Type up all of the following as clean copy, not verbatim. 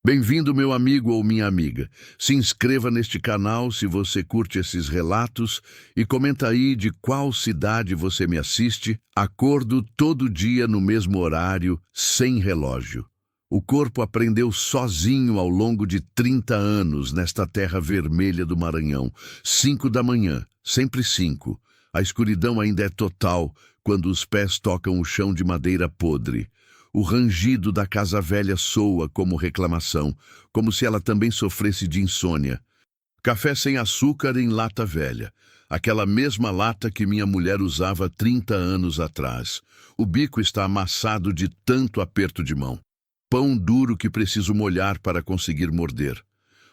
Bem-vindo, meu amigo ou minha amiga. Se inscreva neste canal se você curte esses relatos e comenta aí de qual cidade você me assiste. Acordo todo dia no mesmo horário, sem relógio. O corpo aprendeu sozinho ao longo de 30 anos nesta terra vermelha do Maranhão. 5 da manhã, sempre 5. A escuridão ainda é total quando os pés tocam o chão de madeira podre. O rangido da casa velha soa como reclamação, como se ela também sofresse de insônia. Café sem açúcar em lata velha. Aquela mesma lata que minha mulher usava 30 anos atrás. O bico está amassado de tanto aperto de mão. Pão duro que preciso molhar para conseguir morder.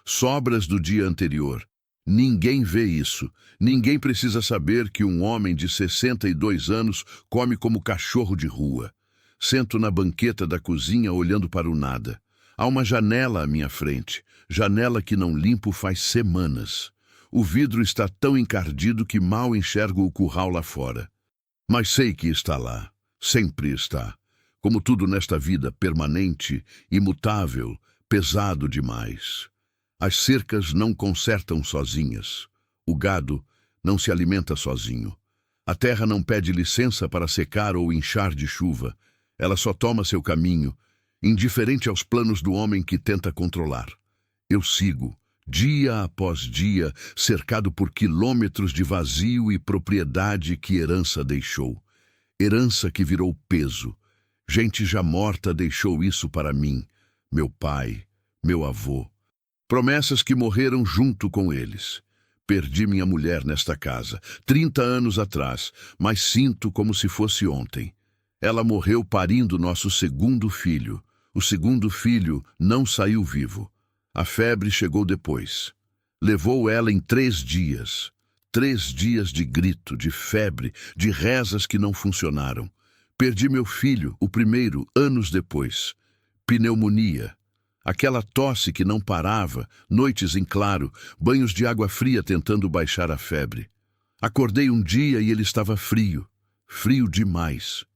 Sobras do dia anterior. Ninguém vê isso. Ninguém precisa saber que um homem de 62 anos come como cachorro de rua. Sento na banqueta da cozinha olhando para o nada. Há uma janela à minha frente, janela que não limpo faz semanas. O vidro está tão encardido que mal enxergo o curral lá fora. Mas sei que está lá, sempre está. Como tudo nesta vida, permanente, imutável, pesado demais. As cercas não consertam sozinhas. O gado não se alimenta sozinho. A terra não pede licença para secar ou inchar de chuva. Ela só toma seu caminho, indiferente aos planos do homem que tenta controlar. Eu sigo, dia após dia, cercado por quilômetros de vazio e propriedade que herança deixou. Herança que virou peso. Gente já morta deixou isso para mim, meu pai, meu avô. Promessas que morreram junto com eles. Perdi minha mulher nesta casa, 30 anos atrás, mas sinto como se fosse ontem. Ela morreu parindo nosso segundo filho. O segundo filho não saiu vivo. A febre chegou depois. Levou ela em 3 dias. 3 dias de grito, de febre, de rezas que não funcionaram. Perdi meu filho, o primeiro, anos depois. Pneumonia. Aquela tosse que não parava, noites em claro, banhos de água fria tentando baixar a febre. Acordei um dia e ele estava frio. Frio demais.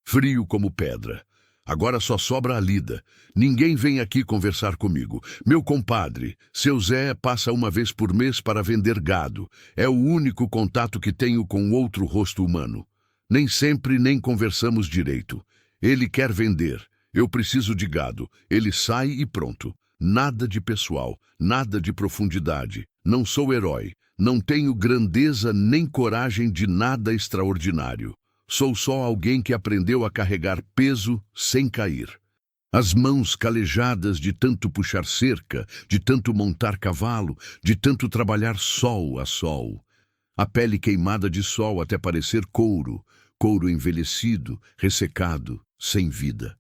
Frio como pedra. Agora só sobra a Lida. Ninguém vem aqui conversar comigo. Meu compadre, seu Zé, passa uma vez por mês para vender gado. É o único contato que tenho com outro rosto humano. Nem sempre nem conversamos direito. Ele quer vender. Eu preciso de gado. Ele sai e pronto. Nada de pessoal, nada de profundidade. Não sou herói. Não tenho grandeza nem coragem de nada extraordinário. Sou só alguém que aprendeu a carregar peso sem cair. As mãos calejadas de tanto puxar cerca, de tanto montar cavalo, de tanto trabalhar sol a sol. A pele queimada de sol até parecer couro, couro envelhecido, ressecado, sem vida.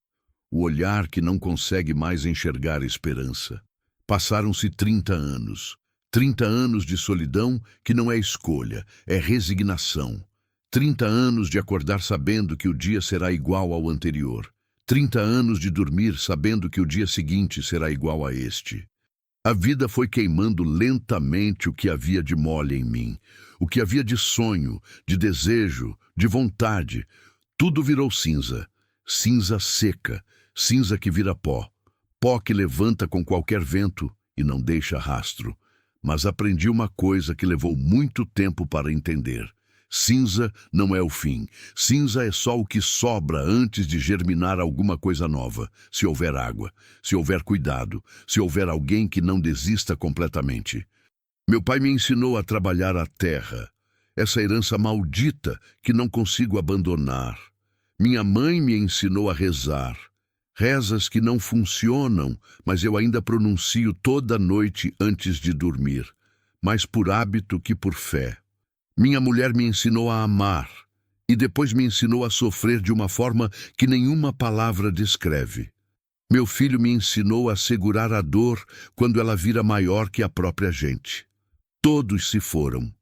O olhar que não consegue mais enxergar esperança. Passaram-se 30 anos. 30 anos de solidão que não é escolha, é resignação. 30 anos de acordar sabendo que o dia será igual ao anterior. 30 anos de dormir sabendo que o dia seguinte será igual a este. A vida foi queimando lentamente o que havia de mole em mim. O que havia de sonho, de desejo, de vontade. Tudo virou cinza. Cinza seca. Cinza que vira pó. Pó que levanta com qualquer vento e não deixa rastro. Mas aprendi uma coisa que levou muito tempo para entender. Cinza não é o fim. Cinza é só o que sobra antes de germinar alguma coisa nova. Se houver água, se houver cuidado, se houver alguém que não desista completamente. Meu pai me ensinou a trabalhar a terra. Essa herança maldita que não consigo abandonar. Minha mãe me ensinou a rezar. Rezas que não funcionam, mas eu ainda pronuncio toda noite antes de dormir. Mais por hábito que por fé. Minha mulher me ensinou a amar e depois me ensinou a sofrer de uma forma que nenhuma palavra descreve. Meu filho me ensinou a segurar a dor quando ela vira maior que a própria gente. Todos se foram.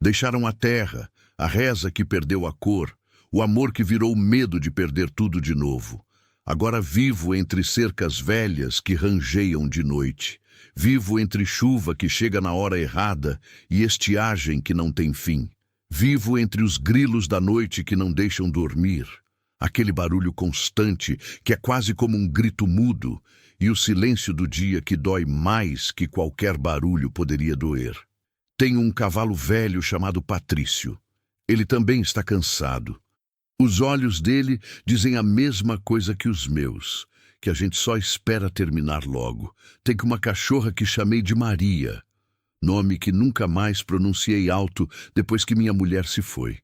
Deixaram a terra, a reza que perdeu a cor, o amor que virou medo de perder tudo de novo. Agora vivo entre cercas velhas que rangeiam de noite. Vivo entre chuva que chega na hora errada e estiagem que não tem fim. Vivo entre os grilos da noite que não deixam dormir. Aquele barulho constante que é quase como um grito mudo. e o silêncio do dia que dói mais que qualquer barulho poderia doer. Tenho um cavalo velho chamado Patrício. Ele também está cansado. Os olhos dele dizem a mesma coisa que os meus, que a gente só espera terminar logo. Tenho uma cachorra que chamei de Maria, nome que nunca mais pronunciei alto depois que minha mulher se foi.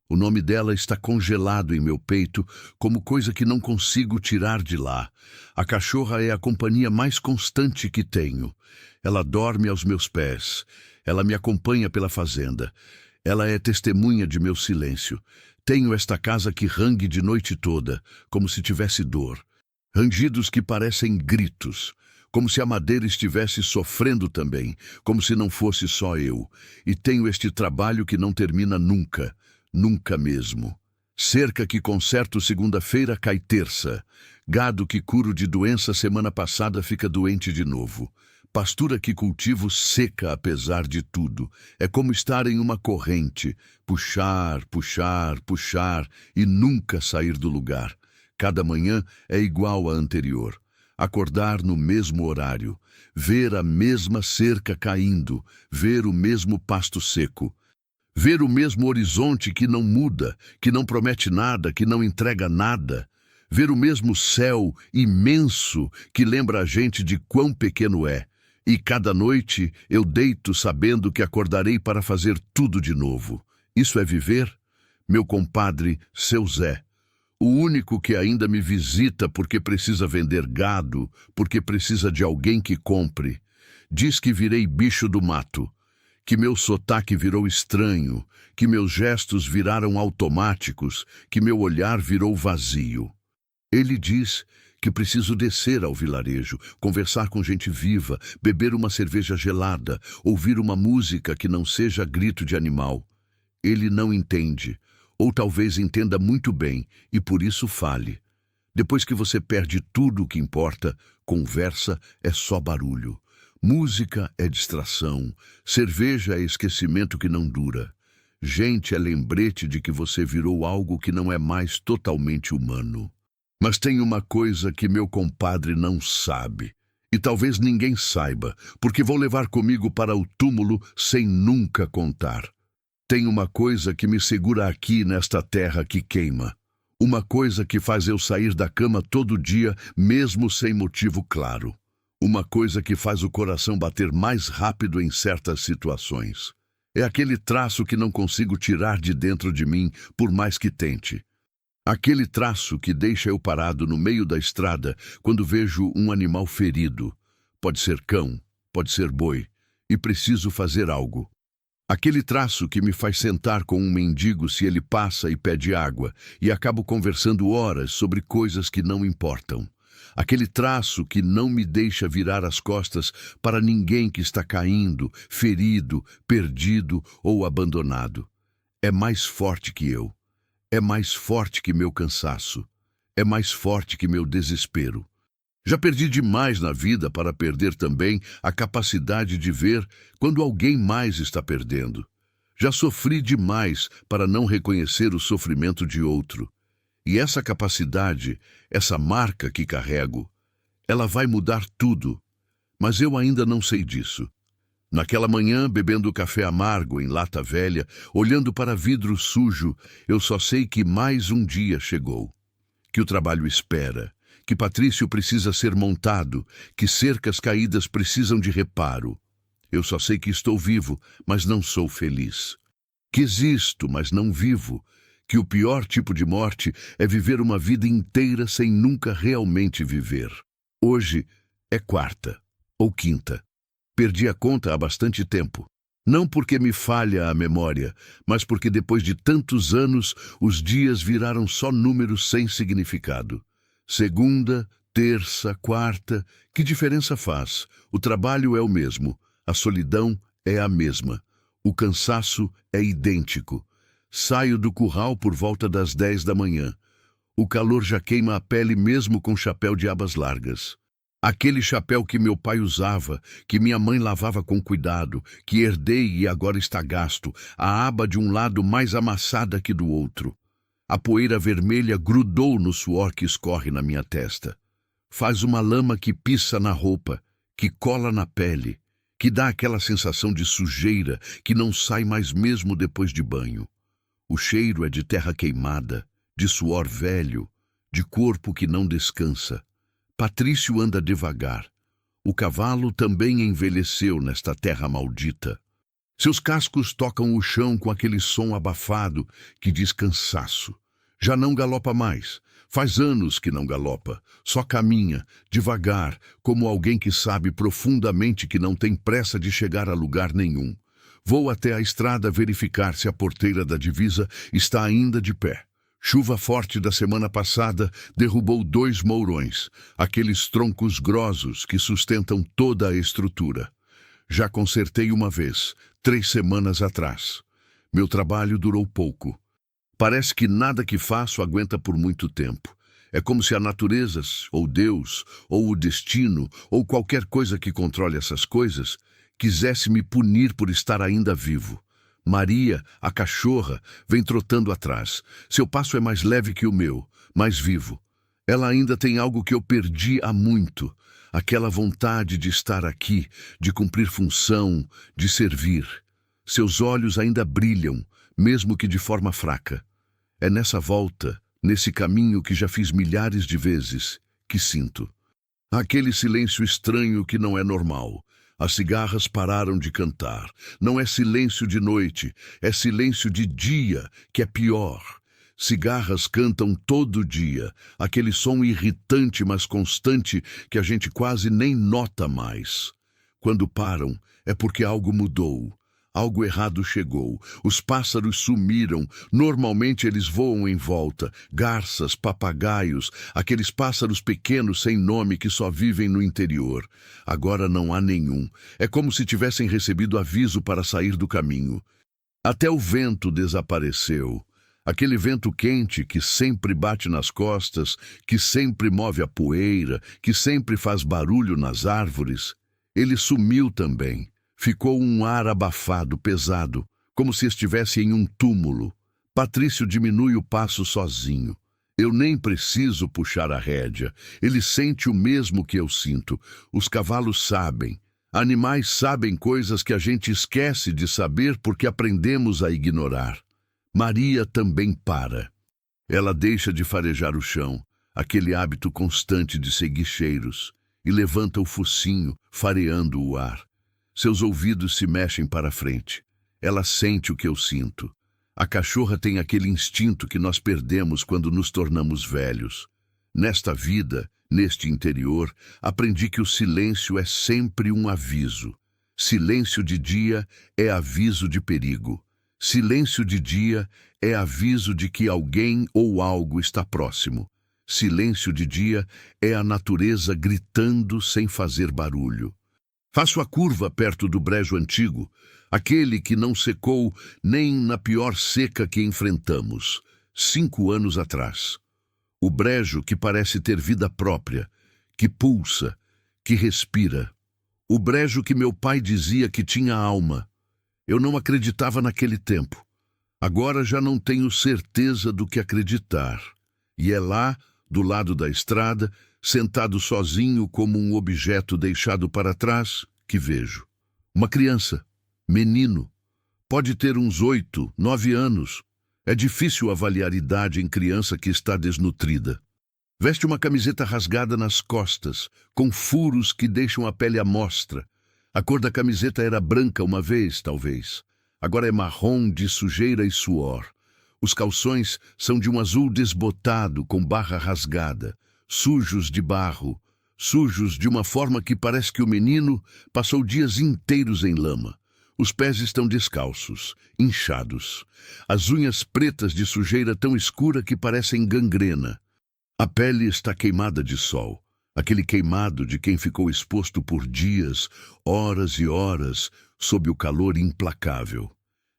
O nome dela está congelado em meu peito como coisa que não consigo tirar de lá. A cachorra é a companhia mais constante que tenho. Ela dorme aos meus pés. Ela me acompanha pela fazenda. Ela é testemunha de meu silêncio. Tenho esta casa que rangue de noite toda, como se tivesse dor. Rangidos que parecem gritos, como se a madeira estivesse sofrendo também, como se não fosse só eu. E tenho este trabalho que não termina nunca, nunca mesmo. Cerca que conserto segunda-feira cai terça. Gado que curo de doença semana passada fica doente de novo. Pastura que cultivo seca apesar de tudo. É como estar em uma corrente, puxar, puxar, puxar e nunca sair do lugar. Cada manhã é igual à anterior. Acordar no mesmo horário, ver a mesma cerca caindo, ver o mesmo pasto seco, ver o mesmo horizonte que não muda, que não promete nada, que não entrega nada, ver o mesmo céu imenso que lembra a gente de quão pequeno é. E cada noite eu deito sabendo que acordarei para fazer tudo de novo. Isso é viver? Meu compadre, seu Zé, o único que ainda me visita porque precisa vender gado, porque precisa de alguém que compre, diz que virei bicho do mato, que meu sotaque virou estranho, que meus gestos viraram automáticos, que meu olhar virou vazio. Ele diz que preciso descer ao vilarejo, conversar com gente viva, beber uma cerveja gelada, ouvir uma música que não seja grito de animal. Ele não entende, ou talvez entenda muito bem, e por isso fale. Depois que você perde tudo o que importa, conversa é só barulho. Música é distração, cerveja é esquecimento que não dura. Gente é lembrete de que você virou algo que não é mais totalmente humano. Mas tem uma coisa que meu compadre não sabe, e talvez ninguém saiba, porque vou levar comigo para o túmulo sem nunca contar. Tem uma coisa que me segura aqui nesta terra que queima. Uma coisa que faz eu sair da cama todo dia, mesmo sem motivo claro. Uma coisa que faz o coração bater mais rápido em certas situações. É aquele traço que não consigo tirar de dentro de mim, por mais que tente. Aquele traço que deixa eu parado no meio da estrada quando vejo um animal ferido. Pode ser cão, pode ser boi, e preciso fazer algo. Aquele traço que me faz sentar com um mendigo se ele passa e pede água, e acabo conversando horas sobre coisas que não importam. Aquele traço que não me deixa virar as costas para ninguém que está caindo, ferido, perdido ou abandonado. É mais forte que eu. É mais forte que meu cansaço. É mais forte que meu desespero. Já perdi demais na vida para perder também a capacidade de ver quando alguém mais está perdendo. Já sofri demais para não reconhecer o sofrimento de outro. E essa capacidade, essa marca que carrego, ela vai mudar tudo. Mas eu ainda não sei disso. Naquela manhã, bebendo café amargo em lata velha, olhando para vidro sujo, eu só sei que mais um dia chegou. Que o trabalho espera, que Patrício precisa ser montado, que cercas caídas precisam de reparo. Eu só sei que estou vivo, mas não sou feliz. Que existo, mas não vivo. Que o pior tipo de morte é viver uma vida inteira sem nunca realmente viver. Hoje é quarta ou quinta. Perdi a conta há bastante tempo. Não porque me falha a memória, mas porque depois de tantos anos, os dias viraram só números sem significado. Segunda, terça, quarta, que diferença faz? O trabalho é o mesmo, a solidão é a mesma, o cansaço é idêntico. Saio do curral por volta das 10 da manhã. O calor já queima a pele mesmo com chapéu de abas largas. Aquele chapéu que meu pai usava, que minha mãe lavava com cuidado, que herdei e agora está gasto, a aba de um lado mais amassada que do outro. A poeira vermelha grudou no suor que escorre na minha testa. Faz uma lama que pisa na roupa, que cola na pele, que dá aquela sensação de sujeira que não sai mais mesmo depois de banho. O cheiro é de terra queimada, de suor velho, de corpo que não descansa. Patrício anda devagar. O cavalo também envelheceu nesta terra maldita. Seus cascos tocam o chão com aquele som abafado que diz cansaço. Já não galopa mais. Faz anos que não galopa. Só caminha, devagar, como alguém que sabe profundamente que não tem pressa de chegar a lugar nenhum. Vou até a estrada verificar se a porteira da divisa está ainda de pé. Chuva forte da semana passada derrubou 2 mourões, aqueles troncos grosos que sustentam toda a estrutura. Já consertei uma vez, 3 semanas atrás. Meu trabalho durou pouco. Parece que nada que faço aguenta por muito tempo. É como se a natureza, ou Deus, ou o destino, ou qualquer coisa que controle essas coisas, quisesse me punir por estar ainda vivo. Maria, a cachorra, vem trotando atrás. Seu passo é mais leve que o meu, mais vivo. Ela ainda tem algo que eu perdi há muito. Aquela vontade de estar aqui, de cumprir função, de servir. Seus olhos ainda brilham, mesmo que de forma fraca. É nessa volta, nesse caminho que já fiz milhares de vezes, que sinto. Aquele silêncio estranho que não é normal. As cigarras pararam de cantar. Não é silêncio de noite, é silêncio de dia, que é pior. Cigarras cantam todo dia, aquele som irritante, mas constante, que a gente quase nem nota mais. Quando param, é porque algo mudou. Algo errado chegou. Os pássaros sumiram. Normalmente eles voam em volta. Garças, papagaios, aqueles pássaros pequenos sem nome que só vivem no interior. Agora não há nenhum. É como se tivessem recebido aviso para sair do caminho. Até o vento desapareceu. Aquele vento quente que sempre bate nas costas, que sempre move a poeira, que sempre faz barulho nas árvores. Ele sumiu também. Ficou um ar abafado, pesado, como se estivesse em um túmulo. Patrício diminui o passo sozinho. Eu nem preciso puxar a rédea. Ele sente o mesmo que eu sinto. Os cavalos sabem. Animais sabem coisas que a gente esquece de saber porque aprendemos a ignorar. Maria também para. Ela deixa de farejar o chão, aquele hábito constante de seguir cheiros, e levanta o focinho, fareando o ar. Seus ouvidos se mexem para frente. Ela sente o que eu sinto. A cachorra tem aquele instinto que nós perdemos quando nos tornamos velhos. Nesta vida, neste interior, aprendi que o silêncio é sempre um aviso. Silêncio de dia é aviso de perigo. Silêncio de dia é aviso de que alguém ou algo está próximo. Silêncio de dia é a natureza gritando sem fazer barulho. Faço a curva perto do brejo antigo, aquele que não secou nem na pior seca que enfrentamos, 5 anos atrás. O brejo que parece ter vida própria, que pulsa, que respira. O brejo que meu pai dizia que tinha alma. Eu não acreditava naquele tempo. Agora já não tenho certeza do que acreditar. E é lá, do lado da estrada, sentado sozinho como um objeto deixado para trás, que vejo. Uma criança, menino, pode ter uns 8, 9 anos. É difícil avaliar idade em criança que está desnutrida. Veste uma camiseta rasgada nas costas, com furos que deixam a pele à mostra. A cor da camiseta era branca uma vez, talvez. Agora é marrom de sujeira e suor. Os calções são de um azul desbotado com barra rasgada, sujos de barro, sujos de uma forma que parece que o menino passou dias inteiros em lama. Os pés estão descalços, inchados. As unhas pretas de sujeira tão escura que parecem gangrena. A pele está queimada de sol. Aquele queimado de quem ficou exposto por dias, horas e horas, sob o calor implacável.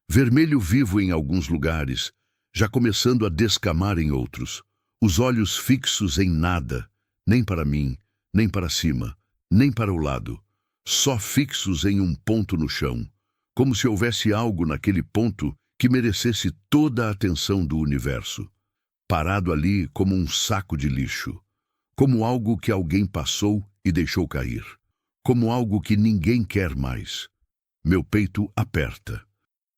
Vermelho vivo em alguns lugares, já começando a descamar em outros. Os olhos fixos em nada, nem para mim, nem para cima, nem para o lado. Só fixos em um ponto no chão, como se houvesse algo naquele ponto que merecesse toda a atenção do universo. Parado ali como um saco de lixo. como algo que alguém passou e deixou cair, como algo que ninguém quer mais. Meu peito aperta.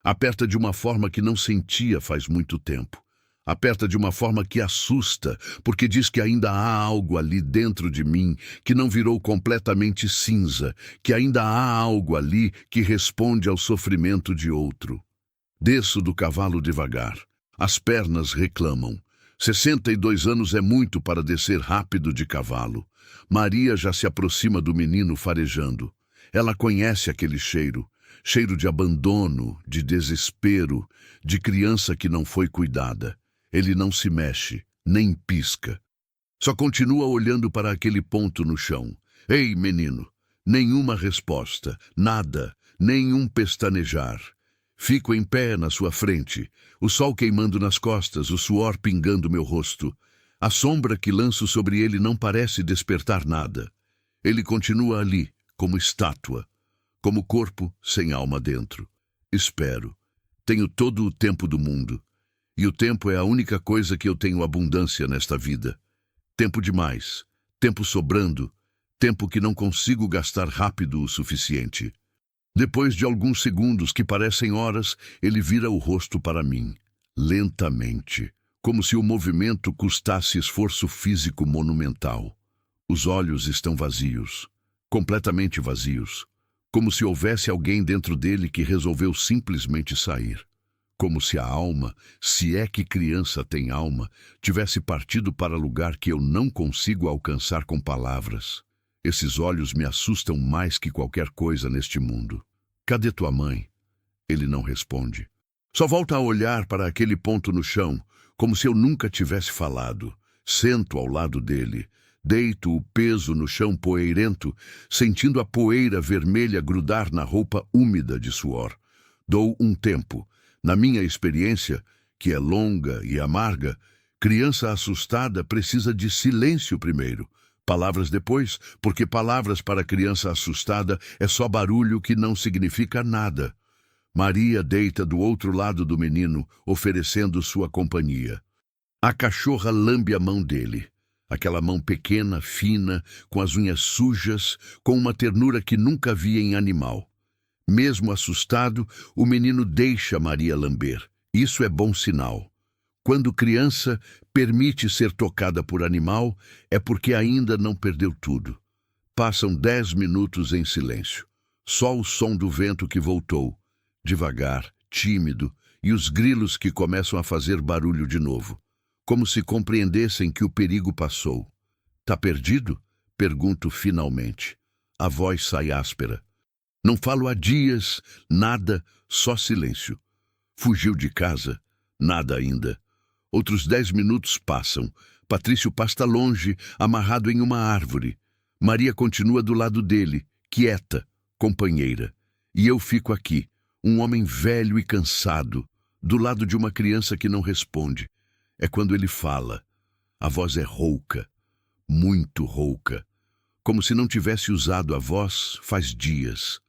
Aperta de uma forma que não sentia faz muito tempo. Aperta de uma forma que assusta, porque diz que ainda há algo ali dentro de mim que não virou completamente cinza, que ainda há algo ali que responde ao sofrimento de outro. Desço do cavalo devagar. As pernas reclamam. 62 anos é muito para descer rápido de cavalo. Maria já se aproxima do menino farejando. Ela conhece aquele cheiro. Cheiro de abandono, de desespero, de criança que não foi cuidada. Ele não se mexe, nem pisca. Só continua olhando para aquele ponto no chão. Ei, menino! Nenhuma resposta, nada, nenhum pestanejar. Fico em pé na sua frente, o sol queimando nas costas, o suor pingando meu rosto. A sombra que lanço sobre ele não parece despertar nada. Ele continua ali, como estátua, como corpo sem alma dentro. Espero. Tenho todo o tempo do mundo. E o tempo é a única coisa que eu tenho abundância nesta vida. Tempo demais, tempo sobrando, tempo que não consigo gastar rápido o suficiente. Depois de alguns segundos que parecem horas, ele vira o rosto para mim, lentamente, como se o movimento custasse esforço físico monumental. Os olhos estão vazios, completamente vazios, como se houvesse alguém dentro dele que resolveu simplesmente sair. Como se a alma, se é que criança tem alma, tivesse partido para lugar que eu não consigo alcançar com palavras. Esses olhos me assustam mais que qualquer coisa neste mundo. Cadê tua mãe? Ele não responde. Só volta a olhar para aquele ponto no chão, como se eu nunca tivesse falado. Sento ao lado dele, deito o peso no chão poeirento, sentindo a poeira vermelha grudar na roupa úmida de suor. Dou um tempo. Na minha experiência, que é longa e amarga, criança assustada precisa de silêncio primeiro, palavras depois, porque palavras para criança assustada é só barulho que não significa nada. Maria deita do outro lado do menino, oferecendo sua companhia. A cachorra lambe a mão dele, aquela mão pequena, fina, com as unhas sujas, com uma ternura que nunca vi em animal. Mesmo assustado, o menino deixa Maria lamber. Isso é bom sinal. Quando criança permite ser tocada por animal, é porque ainda não perdeu tudo. Passam 10 minutos em silêncio. Só o som do vento que voltou, devagar, tímido, e os grilos que começam a fazer barulho de novo, como se compreendessem que o perigo passou. Tá perdido? Pergunto finalmente. A voz sai áspera. Não falo há dias, nada, só silêncio. Fugiu de casa? Nada ainda. Outros 10 minutos passam. Patrício pasta longe, amarrado em uma árvore. Maria continua do lado dele, quieta, companheira. E eu fico aqui, um homem velho e cansado, do lado de uma criança que não responde. É quando ele fala. A voz é rouca, muito rouca, como se não tivesse usado a voz faz dias.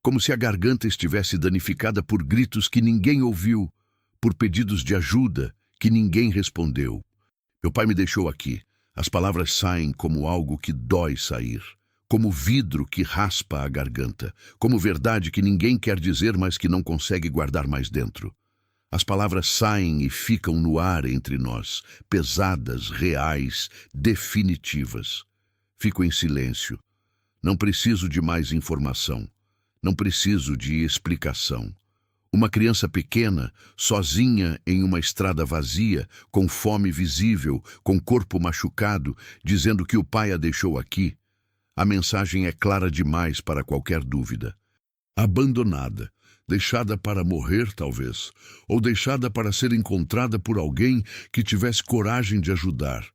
Como se a garganta estivesse danificada por gritos que ninguém ouviu, por pedidos de ajuda que ninguém respondeu. Meu pai me deixou aqui. As palavras saem como algo que dói sair, como vidro que raspa a garganta, como verdade que ninguém quer dizer, mas que não consegue guardar mais dentro. As palavras saem e ficam no ar entre nós, pesadas, reais, definitivas. Fico em silêncio. Não preciso de mais informação. Não preciso de explicação. Uma criança pequena, sozinha em uma estrada vazia, com fome visível, com corpo machucado, dizendo que o pai a deixou aqui. A mensagem é clara demais para qualquer dúvida. Abandonada, deixada para morrer, talvez, ou deixada para ser encontrada por alguém que tivesse coragem de ajudar.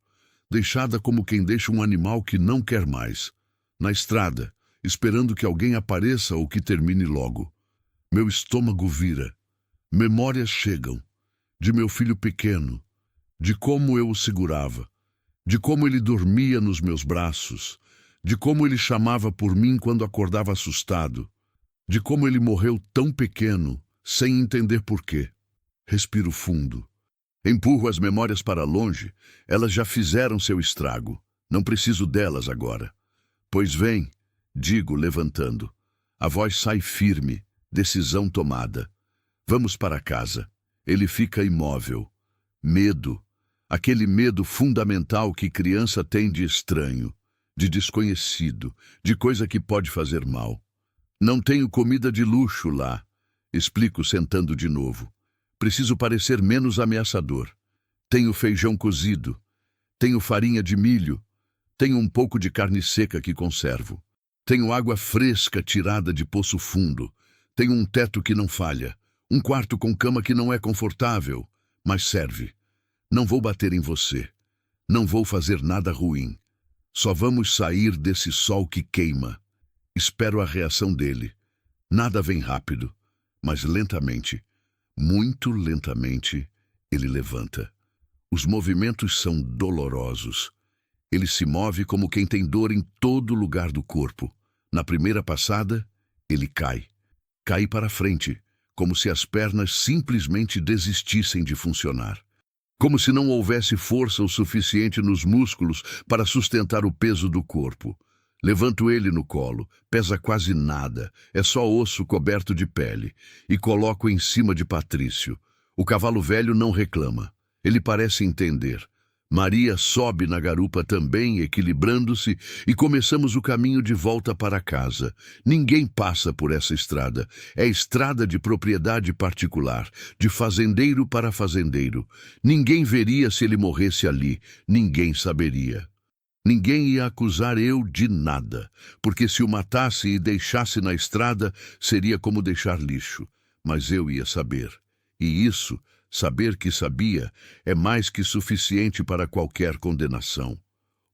Deixada como quem deixa um animal que não quer mais. Na estrada, esperando que alguém apareça ou que termine logo. Meu estômago vira. Memórias chegam. De meu filho pequeno. De como eu o segurava. De como ele dormia nos meus braços. De como ele chamava por mim quando acordava assustado. De como ele morreu tão pequeno, sem entender por quê. Respiro fundo. Empurro as memórias para longe. Elas já fizeram seu estrago. Não preciso delas agora. Pois vem, digo, levantando. A voz sai firme, decisão tomada. Vamos para casa. Ele fica imóvel. Medo. Aquele medo fundamental que criança tem de estranho, de desconhecido, de coisa que pode fazer mal. Não tenho comida de luxo lá, explico sentando de novo. Preciso parecer menos ameaçador. Tenho feijão cozido. Tenho farinha de milho. Tenho um pouco de carne seca que conservo. Tenho água fresca tirada de poço fundo. Tenho um teto que não falha. Um quarto com cama que não é confortável, mas serve. Não vou bater em você. Não vou fazer nada ruim. Só vamos sair desse sol que queima. Espero a reação dele. Nada vem rápido, mas lentamente, muito lentamente, ele levanta. Os movimentos são dolorosos. Ele se move como quem tem dor em todo lugar do corpo. Na primeira passada, ele cai. Cai para frente, como se as pernas simplesmente desistissem de funcionar. Como se não houvesse força o suficiente nos músculos para sustentar o peso do corpo. Levanto ele no colo, pesa quase nada, é só osso coberto de pele, e coloco em cima de Patrício. O cavalo velho não reclama. Ele parece entender. Maria sobe na garupa também, equilibrando-se, e começamos o caminho de volta para casa. Ninguém passa por essa estrada. É estrada de propriedade particular, de fazendeiro para fazendeiro. Ninguém veria se ele morresse ali. Ninguém saberia. Ninguém ia acusar eu de nada, porque se o matasse e deixasse na estrada, seria como deixar lixo. Mas eu ia saber. E isso, saber que sabia, é mais que suficiente para qualquer condenação.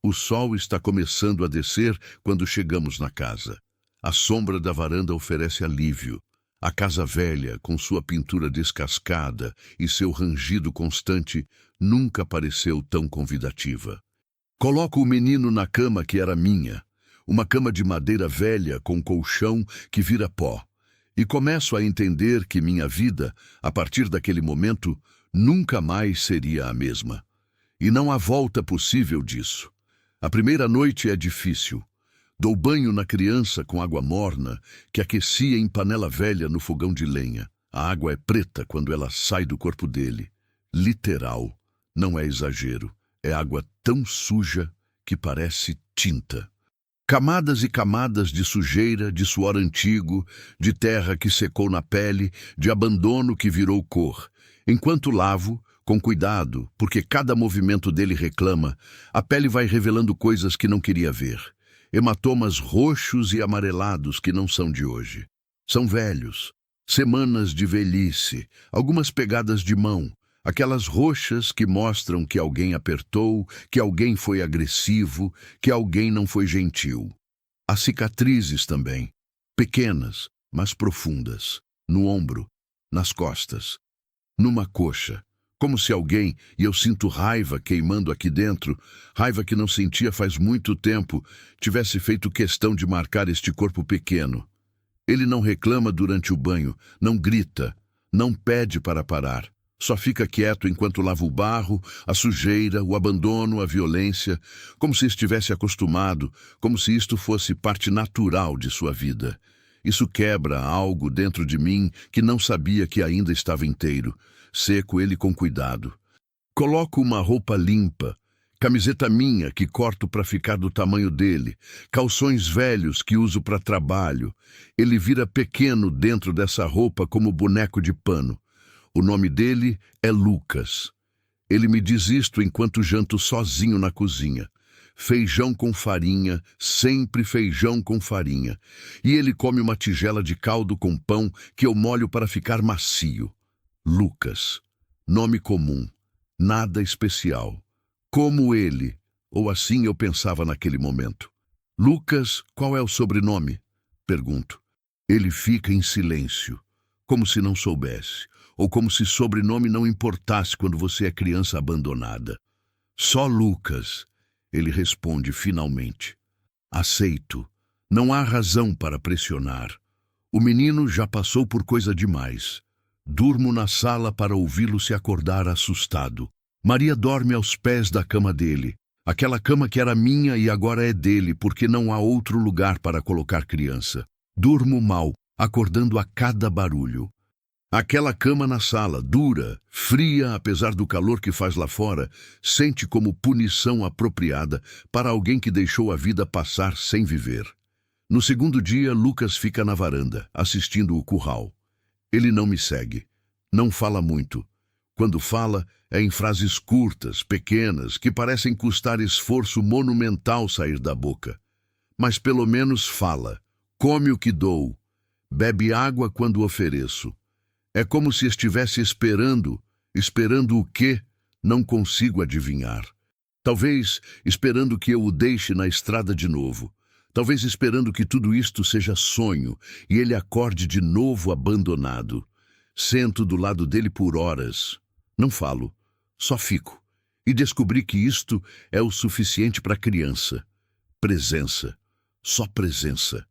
O sol está começando a descer quando chegamos na casa. A sombra da varanda oferece alívio. A casa velha, com sua pintura descascada e seu rangido constante, nunca pareceu tão convidativa. Coloco o menino na cama que era minha, uma cama de madeira velha com colchão que vira pó, e começo a entender que minha vida, a partir daquele momento, nunca mais seria a mesma. E não há volta possível disso. A primeira noite é difícil. Dou banho na criança com água morna, que aquecia em panela velha no fogão de lenha. A água é preta quando ela sai do corpo dele. Literal, não é exagero. É água tão suja que parece tinta. Camadas e camadas de sujeira, de suor antigo, de terra que secou na pele, de abandono que virou cor. Enquanto lavo, com cuidado, porque cada movimento dele reclama, a pele vai revelando coisas que não queria ver. Hematomas roxos e amarelados que não são de hoje. São velhos. Semanas de velhice, algumas pegadas de mão. Aquelas roxas que mostram que alguém apertou, que alguém foi agressivo, que alguém não foi gentil. Há cicatrizes também, pequenas, mas profundas, no ombro, nas costas, numa coxa, como se alguém, e eu sinto raiva queimando aqui dentro, raiva que não sentia faz muito tempo, tivesse feito questão de marcar este corpo pequeno. Ele não reclama durante o banho, não grita, não pede para parar. Só fica quieto enquanto lava o barro, a sujeira, o abandono, a violência, como se estivesse acostumado, como se isto fosse parte natural de sua vida. Isso quebra algo dentro de mim que não sabia que ainda estava inteiro. Seco ele com cuidado. Coloco uma roupa limpa, camiseta minha que corto para ficar do tamanho dele, calções velhos que uso para trabalho. Ele vira pequeno dentro dessa roupa como boneco de pano. O nome dele é Lucas. Ele me diz isto enquanto janto sozinho na cozinha. Feijão com farinha, sempre feijão com farinha. E ele come uma tigela de caldo com pão que eu molho para ficar macio. Lucas. Nome comum. Nada especial. Como ele, ou assim eu pensava naquele momento. Lucas, qual é o sobrenome? Pergunto. Ele fica em silêncio, como se não soubesse. Ou como se sobrenome não importasse quando você é criança abandonada. Só Lucas, ele responde finalmente. Aceito. Não há razão para pressionar. O menino já passou por coisa demais. Durmo na sala para ouvi-lo se acordar assustado. Maria dorme aos pés da cama dele. Aquela cama que era minha e agora é dele, porque não há outro lugar para colocar criança. Durmo mal, acordando a cada barulho. Aquela cama na sala, dura, fria, apesar do calor que faz lá fora, sente como punição apropriada para alguém que deixou a vida passar sem viver. No segundo dia, Lucas fica na varanda, assistindo o curral. Ele não me segue. Não fala muito. Quando fala, é em frases curtas, pequenas, que parecem custar esforço monumental sair da boca. Mas pelo menos fala. Come o que dou. Bebe água quando ofereço. É como se estivesse esperando. Esperando o quê? Não consigo adivinhar. Talvez esperando que eu o deixe na estrada de novo. Talvez esperando que tudo isto seja sonho e ele acorde de novo abandonado. Sento do lado dele por horas. Não falo, só fico. E descobri que isto é o suficiente para criança. Presença. Só presença.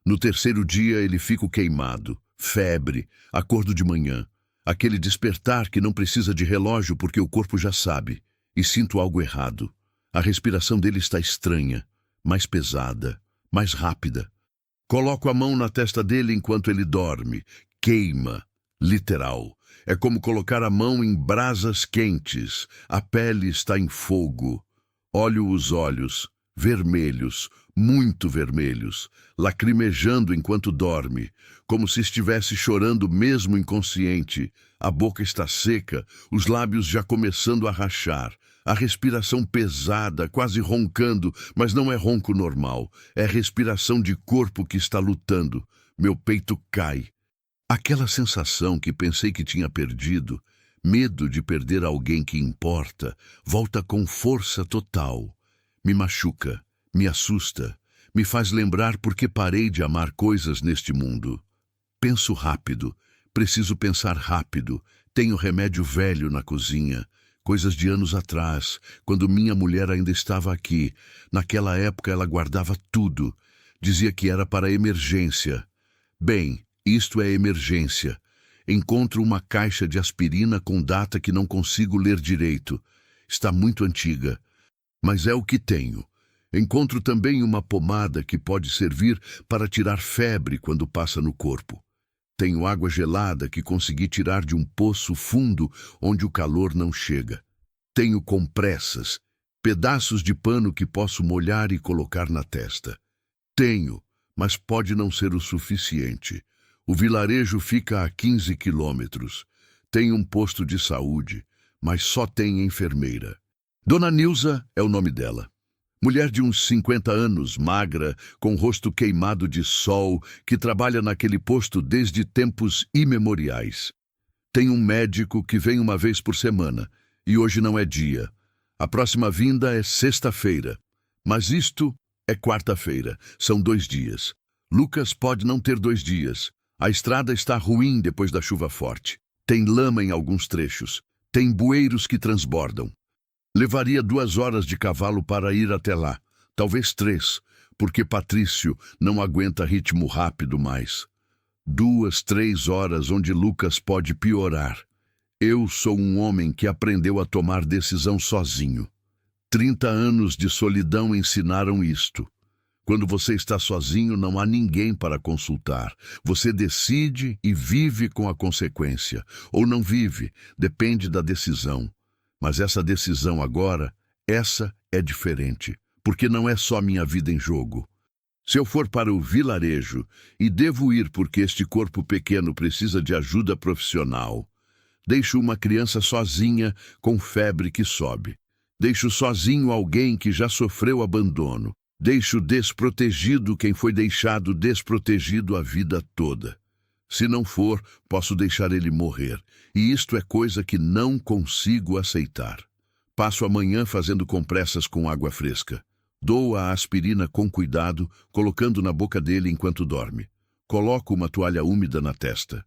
No terceiro dia ele fica queimado, febre, acordo de manhã. Aquele despertar que não precisa de relógio porque o corpo já sabe. E sinto algo errado. A respiração dele está estranha, mais pesada, mais rápida. Coloco a mão na testa dele enquanto ele dorme. Queima. Literal. É como colocar a mão em brasas quentes. A pele está em fogo. Olho os olhos, vermelhos, muito vermelhos, lacrimejando enquanto dorme, como se estivesse chorando mesmo inconsciente. A boca está seca, os lábios já começando a rachar. A respiração pesada, quase roncando, mas não é ronco normal. É respiração de corpo que está lutando. Meu peito cai. Aquela sensação que pensei que tinha perdido, medo de perder alguém que importa, volta com força total. Me machuca, me assusta, me faz lembrar por que parei de amar coisas neste mundo. Penso rápido, preciso pensar rápido, tenho remédio velho na cozinha, coisas de anos atrás, quando minha mulher ainda estava aqui. Naquela época ela guardava tudo, dizia que era para emergência. Bem, isto é emergência. Encontro uma caixa de aspirina com data que não consigo ler direito. Está muito antiga, mas é o que tenho. Encontro também uma pomada que pode servir para tirar febre quando passa no corpo. Tenho água gelada que consegui tirar de um poço fundo onde o calor não chega. Tenho compressas, pedaços de pano que posso molhar e colocar na testa. Tenho, mas pode não ser o suficiente. O vilarejo fica a 15 quilômetros. Tem um posto de saúde, mas só tem enfermeira. Dona Nilza é o nome dela. Mulher de uns 50 anos, magra, com o rosto queimado de sol, que trabalha naquele posto desde tempos imemoriais. Tem um médico que vem uma vez por semana, e hoje não é dia. A próxima vinda é sexta-feira. Mas isto é quarta-feira. São 2 dias. Lucas pode não ter 2 dias. A estrada está ruim depois da chuva forte. Tem lama em alguns trechos. Tem bueiros que transbordam. Levaria 2 horas de cavalo para ir até lá. Talvez 3, porque Patrício não aguenta ritmo rápido mais. 2, 3 horas onde Lucas pode piorar. Eu sou um homem que aprendeu a tomar decisão sozinho. 30 anos de solidão ensinaram isto. Quando você está sozinho, não há ninguém para consultar. Você decide e vive com a consequência. Ou não vive, depende da decisão. Mas essa decisão agora, essa é diferente, porque não é só minha vida em jogo. Se eu for para o vilarejo, e devo ir porque este corpo pequeno precisa de ajuda profissional, deixo uma criança sozinha com febre que sobe. Deixo sozinho alguém que já sofreu abandono. Deixo desprotegido quem foi deixado desprotegido a vida toda. Se não for, posso deixar ele morrer. E isto é coisa que não consigo aceitar. Passo a manhã fazendo compressas com água fresca. Dou a aspirina com cuidado, colocando na boca dele enquanto dorme. Coloco uma toalha úmida na testa.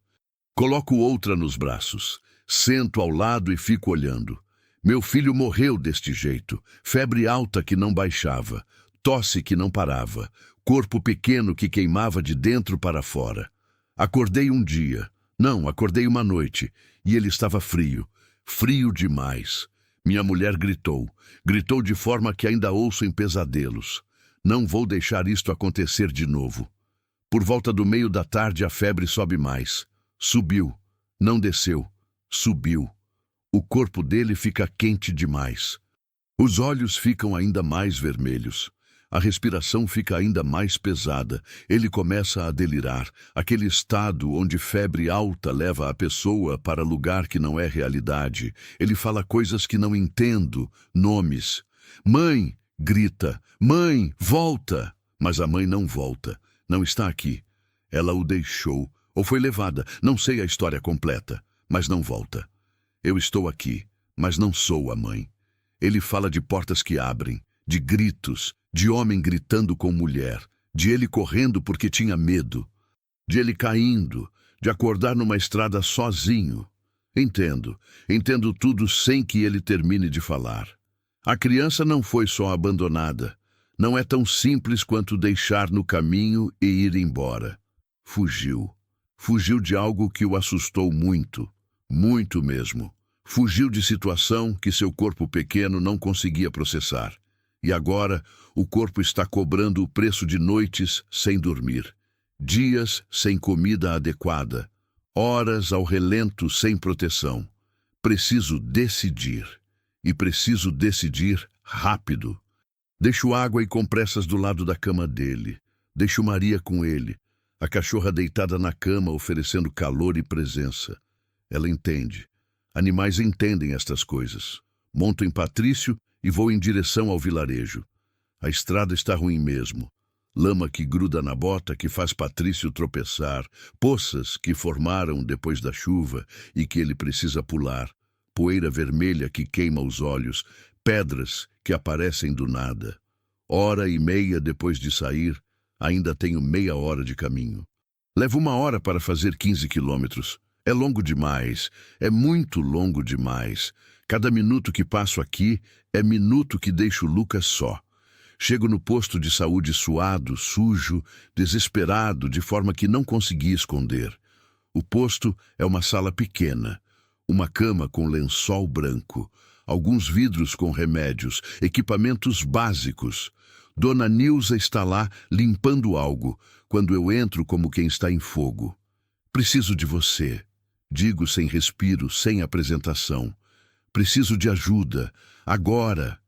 Coloco outra nos braços. Sento ao lado e fico olhando. Meu filho morreu deste jeito. Febre alta que não baixava. Tosse que não parava. Corpo pequeno que queimava de dentro para fora. Acordei um dia. Não, acordei uma noite. E ele estava frio. Frio demais. Minha mulher gritou. Gritou de forma que ainda ouço em pesadelos. Não vou deixar isto acontecer de novo. Por volta do meio da tarde a febre sobe mais. Subiu. Não desceu. Subiu. O corpo dele fica quente demais. Os olhos ficam ainda mais vermelhos. A respiração fica ainda mais pesada. Ele começa a delirar. Aquele estado onde febre alta leva a pessoa para lugar que não é realidade. Ele fala coisas que não entendo, nomes. Mãe, grita. Mãe, volta! Mas a mãe não volta. Não está aqui. Ela o deixou. Ou foi levada. Não sei a história completa. Mas não volta. Eu estou aqui, mas não sou a mãe. Ele fala de portas que abrem, de gritos, de homem gritando com mulher, de ele correndo porque tinha medo, de ele caindo, de acordar numa estrada sozinho. Entendo tudo sem que ele termine de falar. A criança não foi só abandonada. Não é tão simples quanto deixar no caminho e ir embora. Fugiu. Fugiu de algo que o assustou muito. Muito mesmo. Fugiu de situação que seu corpo pequeno não conseguia processar. E agora, o corpo está cobrando o preço de noites sem dormir. Dias sem comida adequada. Horas ao relento sem proteção. Preciso decidir. E preciso decidir rápido. Deixo água e compressas do lado da cama dele. Deixo Maria com ele. A cachorra deitada na cama oferecendo calor e presença. Ela entende. Animais entendem estas coisas. Monto em Patrício e vou em direção ao vilarejo. A estrada está ruim mesmo. Lama que gruda na bota que faz Patrício tropeçar. Poças que formaram depois da chuva e que ele precisa pular. Poeira vermelha que queima os olhos. Pedras que aparecem do nada. Hora e meia depois de sair, ainda tenho meia hora de caminho. Levo 1 hora para fazer 15 quilômetros. É longo demais, é muito longo demais. Cada minuto que passo aqui é minuto que deixo Lucas só. Chego no posto de saúde suado, sujo, desesperado, de forma que não consegui esconder. O posto é uma sala pequena, uma cama com lençol branco, alguns vidros com remédios, equipamentos básicos. Dona Nilza está lá limpando algo, quando eu entro como quem está em fogo. Preciso de você. Digo sem respiro, sem apresentação. Preciso de ajuda, agora.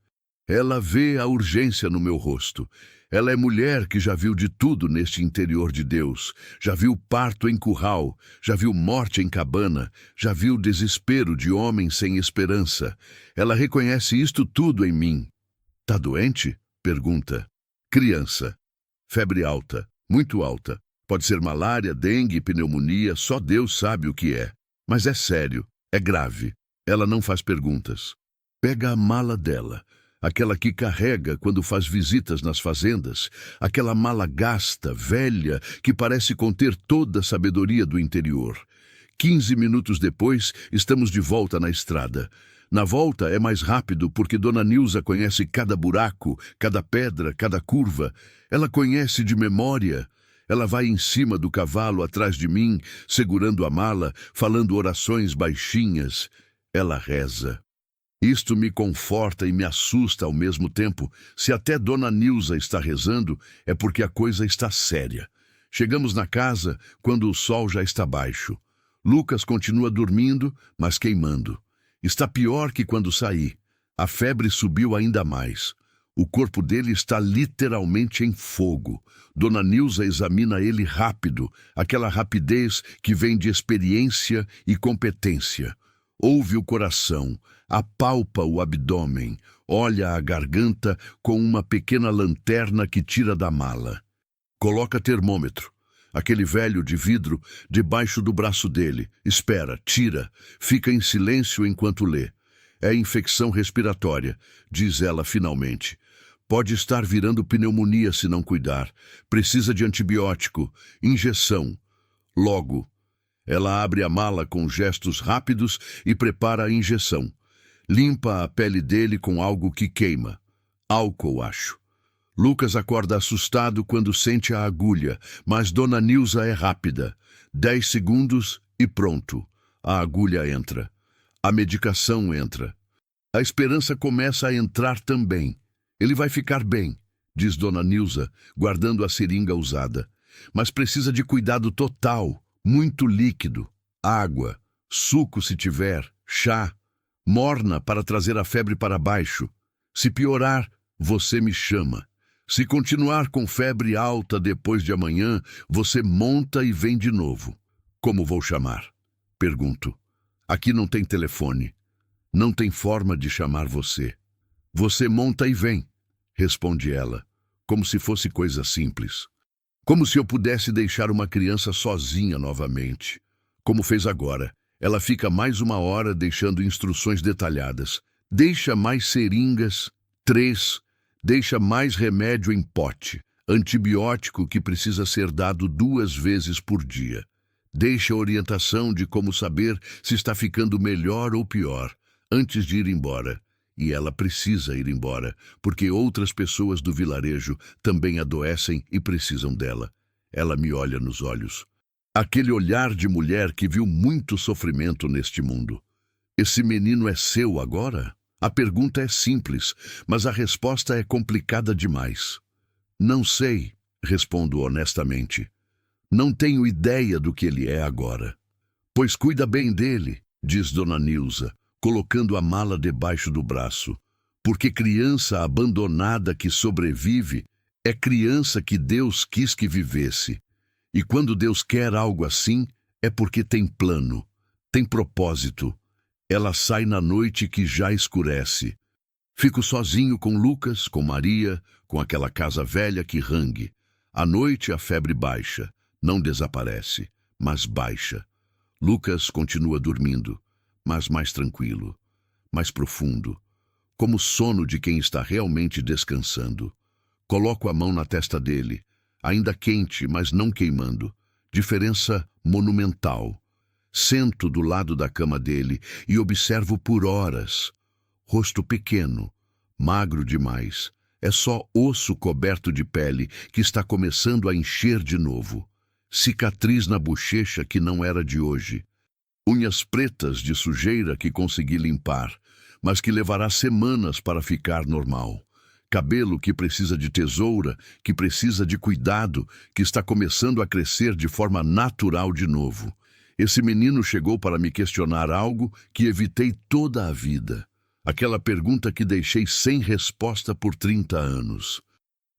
Ela vê a urgência no meu rosto. Ela é mulher que já viu de tudo neste interior de Deus. Já viu parto em curral, já viu morte em cabana, já viu desespero de homem sem esperança. Ela reconhece isto tudo em mim. Tá doente? Pergunta. Criança. Febre alta, muito alta. Pode ser malária, dengue, pneumonia, só Deus sabe o que é. Mas é sério, é grave. Ela não faz perguntas. Pega a mala dela, aquela que carrega quando faz visitas nas fazendas, aquela mala gasta, velha, que parece conter toda a sabedoria do interior. 15 minutos depois, estamos de volta na estrada. Na volta é mais rápido porque Dona Nilza conhece cada buraco, cada pedra, cada curva. Ela conhece de memória. Ela vai em cima do cavalo atrás de mim, segurando a mala, falando orações baixinhas. Ela reza. Isto me conforta e me assusta ao mesmo tempo. Se até Dona Nilza está rezando, é porque a coisa está séria. Chegamos na casa quando o sol já está baixo. Lucas continua dormindo, mas queimando. Está pior que quando saí. A febre subiu ainda mais. O corpo dele está literalmente em fogo. Dona Nilza examina ele rápido, aquela rapidez que vem de experiência e competência. Ouve o coração, apalpa o abdômen, olha a garganta com uma pequena lanterna que tira da mala. Coloca termômetro, aquele velho de vidro, debaixo do braço dele. Espera, tira, fica em silêncio enquanto lê. É infecção respiratória, diz ela finalmente. Pode estar virando pneumonia se não cuidar. Precisa de antibiótico, injeção. Logo. Ela abre a mala com gestos rápidos e prepara a injeção. Limpa a pele dele com algo que queima. Álcool, acho. Lucas acorda assustado quando sente a agulha, mas Dona Nilza é rápida. 10 segundos e pronto. A agulha entra. A medicação entra. A esperança começa a entrar também. Ele vai ficar bem, diz Dona Nilza, guardando a seringa usada. Mas precisa de cuidado total, muito líquido, água, suco se tiver, chá, morna para trazer a febre para baixo. Se piorar, você me chama. Se continuar com febre alta depois de amanhã, você monta e vem de novo. Como vou chamar? Pergunto. Aqui não tem telefone. Não tem forma de chamar você. Você monta e vem, responde ela, como se fosse coisa simples. Como se eu pudesse deixar uma criança sozinha novamente. Como fez agora. Ela fica mais 1 hora deixando instruções detalhadas. Deixa mais seringas, 3. Deixa mais remédio em pote. Antibiótico que precisa ser dado 2 vezes por dia. Deixa orientação de como saber se está ficando melhor ou pior, antes de ir embora. E ela precisa ir embora, porque outras pessoas do vilarejo também adoecem e precisam dela. Ela me olha nos olhos. Aquele olhar de mulher que viu muito sofrimento neste mundo. Esse menino é seu agora? A pergunta é simples, mas a resposta é complicada demais. Não sei, respondo honestamente. Não tenho ideia do que ele é agora. Pois cuida bem dele, diz Dona Nilza, colocando a mala debaixo do braço. Porque criança abandonada que sobrevive é criança que Deus quis que vivesse. E quando Deus quer algo assim, é porque tem plano, tem propósito. Ela sai na noite que já escurece. Fico sozinho com Lucas, com Maria, com aquela casa velha que rangue. À noite a febre baixa, não desaparece, mas baixa. Lucas continua dormindo, mas mais tranquilo, mais profundo, como o sono de quem está realmente descansando. Coloco a mão na testa dele, ainda quente, mas não queimando. Diferença monumental. Sento do lado da cama dele e observo por horas. Rosto pequeno, magro demais. É só osso coberto de pele que está começando a encher de novo. Cicatriz na bochecha que não era de hoje. Unhas pretas de sujeira que consegui limpar, mas que levará semanas para ficar normal. Cabelo que precisa de tesoura, que precisa de cuidado, que está começando a crescer de forma natural de novo. Esse menino chegou para me questionar algo que evitei toda a vida. Aquela pergunta que deixei sem resposta por 30 anos.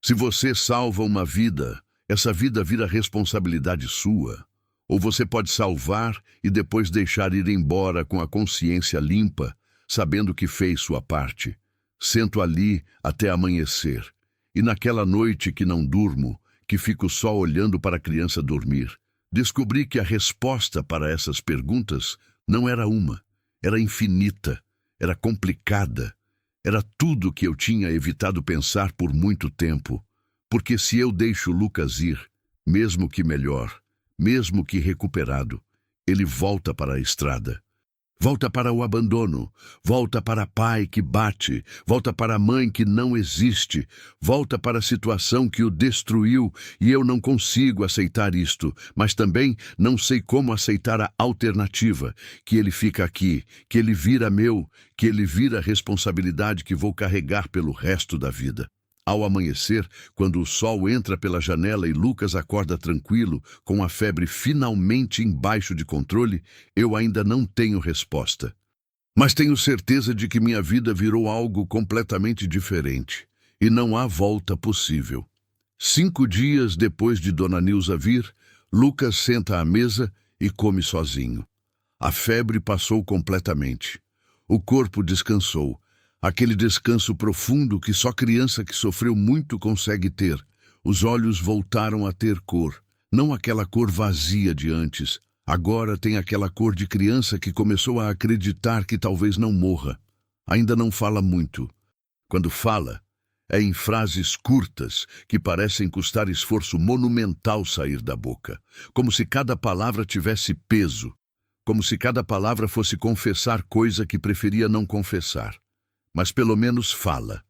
Se você salva uma vida, essa vida vira responsabilidade sua. Ou você pode salvar e depois deixar ir embora com a consciência limpa, sabendo que fez sua parte. Sento ali até amanhecer. E naquela noite que não durmo, que fico só olhando para a criança dormir, descobri que a resposta para essas perguntas não era uma, era infinita, era complicada. Era tudo que eu tinha evitado pensar por muito tempo. Porque se eu deixo Lucas ir, mesmo que melhor, mesmo que recuperado, ele volta para a estrada. Volta para o abandono, volta para pai que bate, volta para a mãe que não existe, volta para a situação que o destruiu e eu não consigo aceitar isto, mas também não sei como aceitar a alternativa, que ele fica aqui, que ele vira meu, que ele vira a responsabilidade que vou carregar pelo resto da vida. Ao amanhecer, quando o sol entra pela janela e Lucas acorda tranquilo, com a febre finalmente embaixo de controle, eu ainda não tenho resposta. Mas tenho certeza de que minha vida virou algo completamente diferente, e não há volta possível. 5 dias depois de Dona Nilza vir, Lucas senta à mesa e come sozinho. A febre passou completamente. O corpo descansou. Aquele descanso profundo que só criança que sofreu muito consegue ter. Os olhos voltaram a ter cor, não aquela cor vazia de antes. Agora tem aquela cor de criança que começou a acreditar que talvez não morra. Ainda não fala muito. Quando fala, é em frases curtas que parecem custar esforço monumental sair da boca. Como se cada palavra tivesse peso. Como se cada palavra fosse confessar coisa que preferia não confessar. Mas pelo menos fala.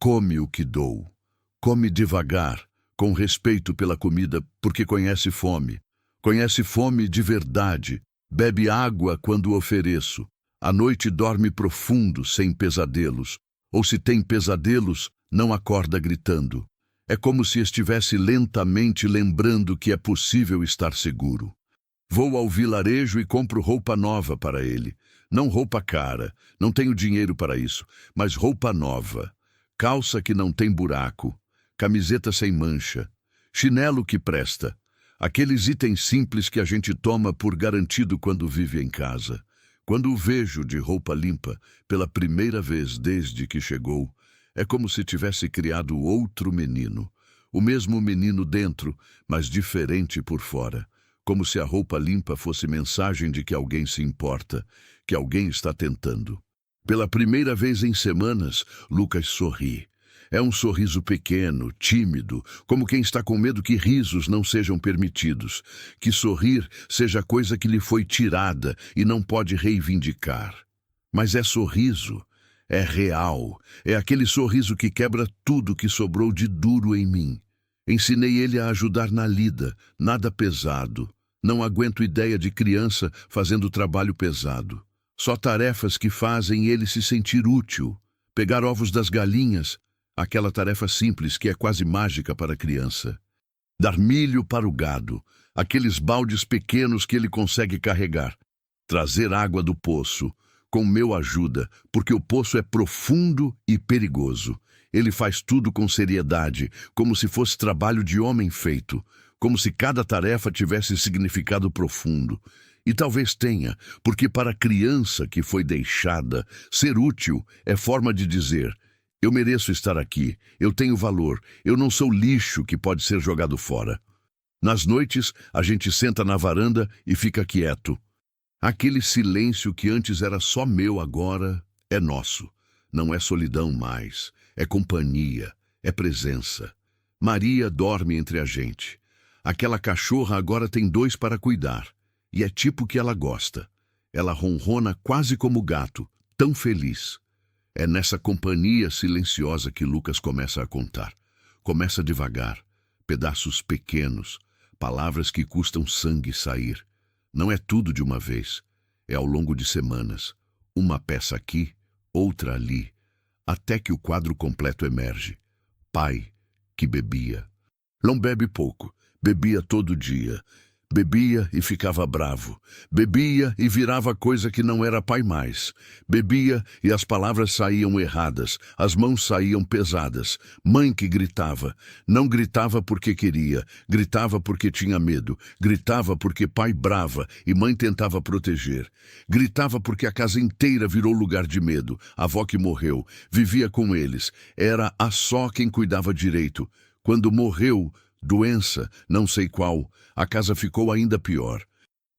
Come o que dou. Come devagar, com respeito pela comida, porque conhece fome. Conhece fome de verdade. Bebe água quando ofereço. À noite dorme profundo, sem pesadelos, ou se tem pesadelos, não acorda gritando. É como se estivesse lentamente lembrando que é possível estar seguro. Vou ao vilarejo e compro roupa nova para ele. Não roupa cara, não tenho dinheiro para isso, mas roupa nova. Calça que não tem buraco, camiseta sem mancha, chinelo que presta. Aqueles itens simples que a gente toma por garantido quando vive em casa. Quando o vejo de roupa limpa, pela primeira vez desde que chegou, é como se tivesse criado outro menino. O mesmo menino dentro, mas diferente por fora. Como se a roupa limpa fosse mensagem de que alguém se importa, que alguém está tentando. Pela primeira vez em semanas, Lucas sorri. É um sorriso pequeno, tímido, como quem está com medo que risos não sejam permitidos, que sorrir seja coisa que lhe foi tirada e não pode reivindicar. Mas é sorriso, é real, é aquele sorriso que quebra tudo que sobrou de duro em mim. Ensinei ele a ajudar na lida, nada pesado. Não aguento ideia de criança fazendo trabalho pesado. Só tarefas que fazem ele se sentir útil. Pegar ovos das galinhas, aquela tarefa simples que é quase mágica para a criança. Dar milho para o gado, aqueles baldes pequenos que ele consegue carregar. Trazer água do poço, com meu ajuda, porque o poço é profundo e perigoso. Ele faz tudo com seriedade, como se fosse trabalho de homem feito, como se cada tarefa tivesse significado profundo. E talvez tenha, porque para a criança que foi deixada, ser útil é forma de dizer: eu mereço estar aqui, eu tenho valor, eu não sou lixo que pode ser jogado fora. Nas noites, a gente senta na varanda e fica quieto. Aquele silêncio que antes era só meu agora é nosso. Não é solidão mais, é companhia, é presença. Maria dorme entre a gente. Aquela cachorra agora tem 2 para cuidar. E é tipo que ela gosta. Ela ronrona quase como gato, tão feliz. É nessa companhia silenciosa que Lucas começa a contar. Começa devagar, pedaços pequenos, palavras que custam sangue sair. Não é tudo de uma vez, é ao longo de semanas. Uma peça aqui, outra ali, até que o quadro completo emerge. Pai que bebia. Não bebe pouco, bebia todo dia. Bebia e ficava bravo. Bebia e virava coisa que não era pai mais. Bebia e as palavras saíam erradas, as mãos saíam pesadas. Mãe que gritava. Não gritava porque queria, gritava porque tinha medo. Gritava porque pai brava e mãe tentava proteger. Gritava porque a casa inteira virou lugar de medo. A avó que morreu, vivia com eles. Era a só quem cuidava direito. Quando morreu, doença, não sei qual, a casa ficou ainda pior.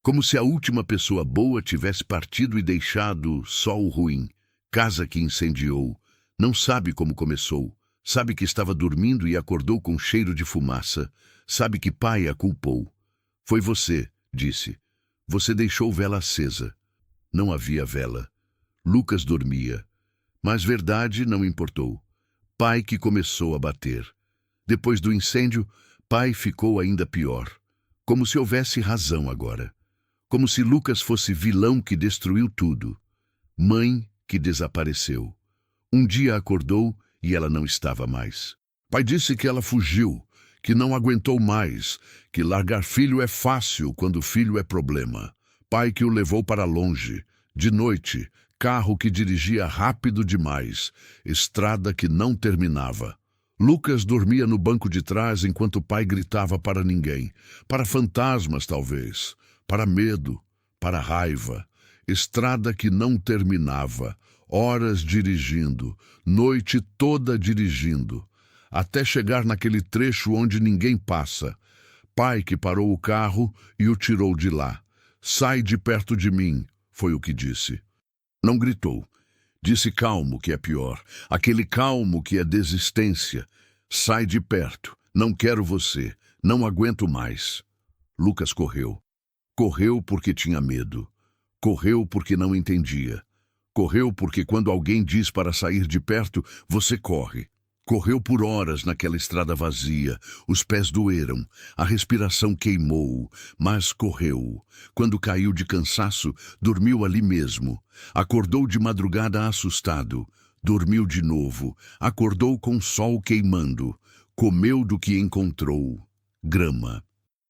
Como se a última pessoa boa tivesse partido e deixado só o ruim. Casa que incendiou. Não sabe como começou. Sabe que estava dormindo e acordou com cheiro de fumaça. Sabe que pai a culpou. Foi você, disse. Você deixou vela acesa. Não havia vela. Lucas dormia. Mas verdade não importou. Pai que começou a bater. Depois do incêndio, pai ficou ainda pior. Como se houvesse razão agora. Como se Lucas fosse vilão que destruiu tudo. Mãe que desapareceu. Um dia acordou e ela não estava mais. Pai disse que ela fugiu, que não aguentou mais, que largar filho é fácil quando filho é problema. Pai que o levou para longe. De noite, carro que dirigia rápido demais. Estrada que não terminava. Lucas dormia no banco de trás enquanto o pai gritava para ninguém. Para fantasmas, talvez. Para medo. Para raiva. Estrada que não terminava. Horas dirigindo. Noite toda dirigindo. Até chegar naquele trecho onde ninguém passa. Pai que parou o carro e o tirou de lá. Sai de perto de mim, foi o que disse. Não gritou. Disse calmo, que é pior. Aquele calmo que é desistência. Sai de perto. Não quero você. Não aguento mais. Lucas correu. Correu porque tinha medo. Correu porque não entendia. Correu porque quando alguém diz para sair de perto, você corre. Correu por horas naquela estrada vazia, os pés doeram, a respiração queimou, mas correu. Quando caiu de cansaço, dormiu ali mesmo. Acordou de madrugada assustado. Dormiu de novo, acordou com o sol queimando. Comeu do que encontrou. Grama.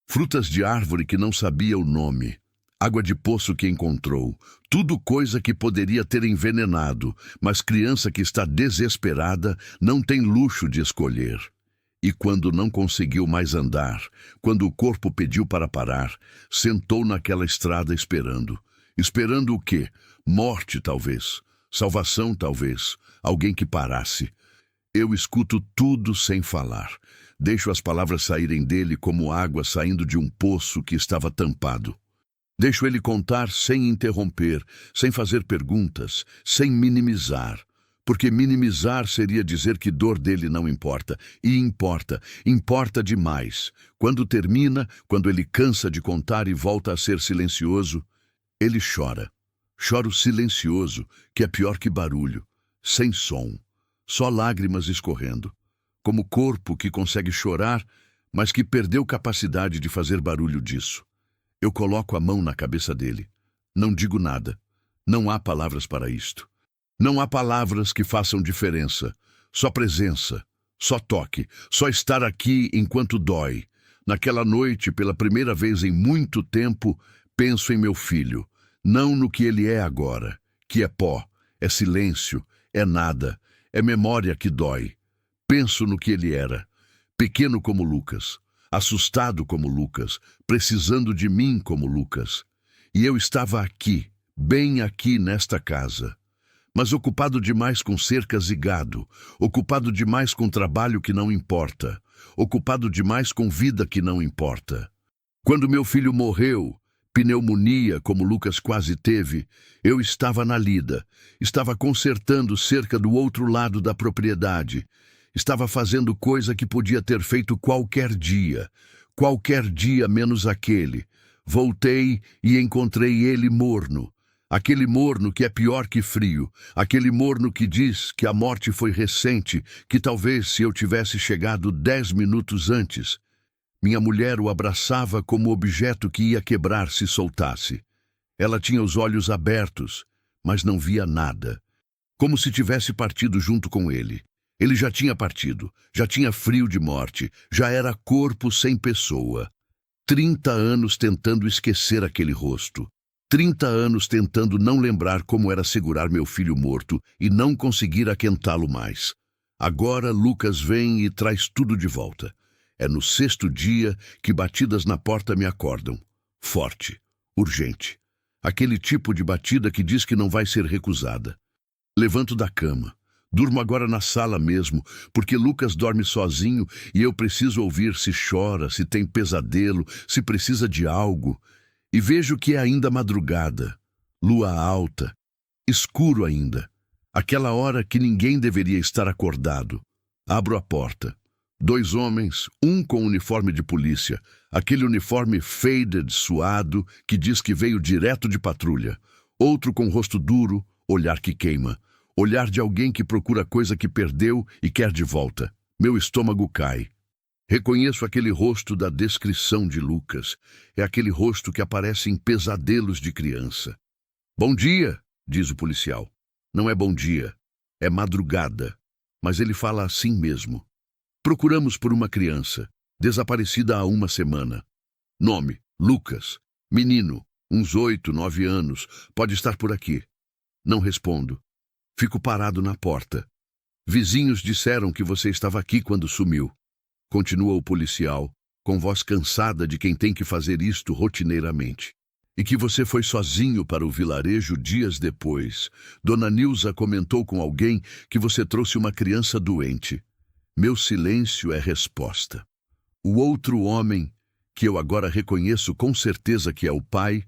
Frutas de árvore que não sabia o nome. Água de poço que encontrou. Tudo coisa que poderia ter envenenado, mas criança que está desesperada não tem luxo de escolher. E quando não conseguiu mais andar, quando o corpo pediu para parar, sentou naquela estrada esperando. Esperando o quê? Morte, talvez. Salvação, talvez. Alguém que parasse. Eu escuto tudo sem falar. Deixo as palavras saírem dele como água saindo de um poço que estava tampado. Deixo ele contar sem interromper, sem fazer perguntas, sem minimizar. Porque minimizar seria dizer que dor dele não importa. E importa, importa demais. Quando termina, quando ele cansa de contar e volta a ser silencioso, ele chora. Choro silencioso, que é pior que barulho, sem som, só lágrimas escorrendo. Como corpo que consegue chorar, mas que perdeu capacidade de fazer barulho disso. Eu coloco a mão na cabeça dele. Não digo nada. Não há palavras para isto. Não há palavras que façam diferença. Só presença, só toque, só estar aqui enquanto dói. Naquela noite, pela primeira vez em muito tempo, penso em meu filho. Não no que ele é agora, que é pó, é silêncio, é nada, é memória que dói. Penso no que ele era, pequeno como Lucas. Assustado como Lucas, precisando de mim como Lucas. E eu estava aqui, bem aqui nesta casa. Mas ocupado demais com cercas e gado, ocupado demais com trabalho que não importa, ocupado demais com vida que não importa. Quando meu filho morreu, pneumonia como Lucas quase teve, eu estava na lida, estava consertando cerca do outro lado da propriedade. Estava fazendo coisa que podia ter feito qualquer dia menos aquele. Voltei e encontrei ele morno. Aquele morno que é pior que frio, aquele morno que diz que a morte foi recente, que talvez se eu tivesse chegado 10 minutos antes. Minha mulher o abraçava como objeto que ia quebrar se soltasse. Ela tinha os olhos abertos, mas não via nada. Como se tivesse partido junto com ele. Ele já tinha partido, já tinha frio de morte, já era corpo sem pessoa. 30 anos tentando esquecer aquele rosto. 30 anos tentando não lembrar como era segurar meu filho morto e não conseguir aquentá-lo mais. Agora Lucas vem e traz tudo de volta. É no 6º dia que batidas na porta me acordam. Forte, urgente. Aquele tipo de batida que diz que não vai ser recusada. Levanto da cama. Durmo agora na sala mesmo, porque Lucas dorme sozinho e eu preciso ouvir se chora, se tem pesadelo, se precisa de algo. E vejo que é ainda madrugada, lua alta, escuro ainda. Aquela hora que ninguém deveria estar acordado. Abro a porta. 2 homens, um com uniforme de polícia, aquele uniforme faded, suado, que diz que veio direto de patrulha. Outro com rosto duro, olhar que queima. Olhar de alguém que procura coisa que perdeu e quer de volta. Meu estômago cai. Reconheço aquele rosto da descrição de Lucas. É aquele rosto que aparece em pesadelos de criança. Bom dia, diz o policial. Não é bom dia, é madrugada. Mas ele fala assim mesmo. Procuramos por uma criança, desaparecida há 1 semana. Nome, Lucas. Menino, uns 8, 9 anos, pode estar por aqui. Não respondo. Fico parado na porta. Vizinhos disseram que você estava aqui quando sumiu. Continua o policial, com voz cansada de quem tem que fazer isto rotineiramente. E que você foi sozinho para o vilarejo dias depois. Dona Nilza comentou com alguém que você trouxe uma criança doente. Meu silêncio é resposta. O outro homem, que eu agora reconheço com certeza que é o pai,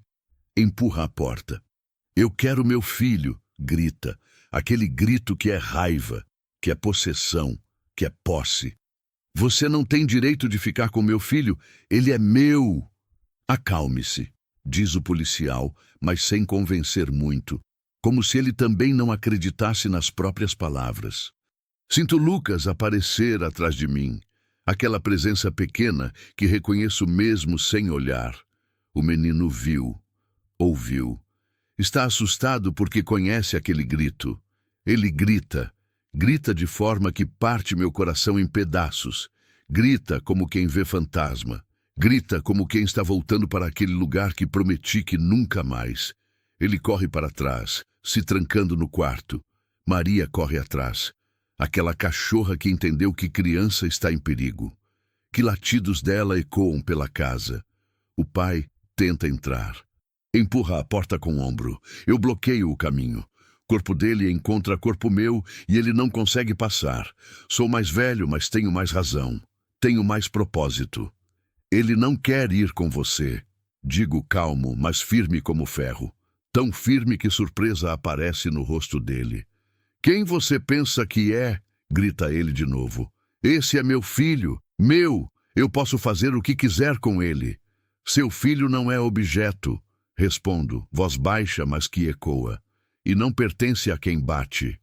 empurra a porta. Eu quero meu filho, grita. Aquele grito que é raiva, que é possessão, que é posse. Você não tem direito de ficar com meu filho, ele é meu. Acalme-se, diz o policial, mas sem convencer muito, como se ele também não acreditasse nas próprias palavras. Sinto Lucas aparecer atrás de mim, aquela presença pequena que reconheço mesmo sem olhar. O menino viu, ouviu. Está assustado porque conhece aquele grito. Ele grita, grita de forma que parte meu coração em pedaços. Grita como quem vê fantasma. Grita como quem está voltando para aquele lugar que prometi que nunca mais. Ele corre para trás, se trancando no quarto. Maria corre atrás. Aquela cachorra que entendeu que criança está em perigo. Que latidos dela ecoam pela casa. O pai tenta entrar. Empurra a porta com o ombro. Eu bloqueio o caminho. Corpo dele encontra corpo meu e ele não consegue passar. Sou mais velho, mas tenho mais razão. Tenho mais propósito. Ele não quer ir com você. Digo calmo, mas firme como ferro. Tão firme que surpresa aparece no rosto dele. Quem você pensa que é? Grita ele de novo. Esse é meu filho, meu. Eu posso fazer o que quiser com ele. Seu filho não é objeto. Respondo, voz baixa, mas que ecoa. E não pertence a quem bate.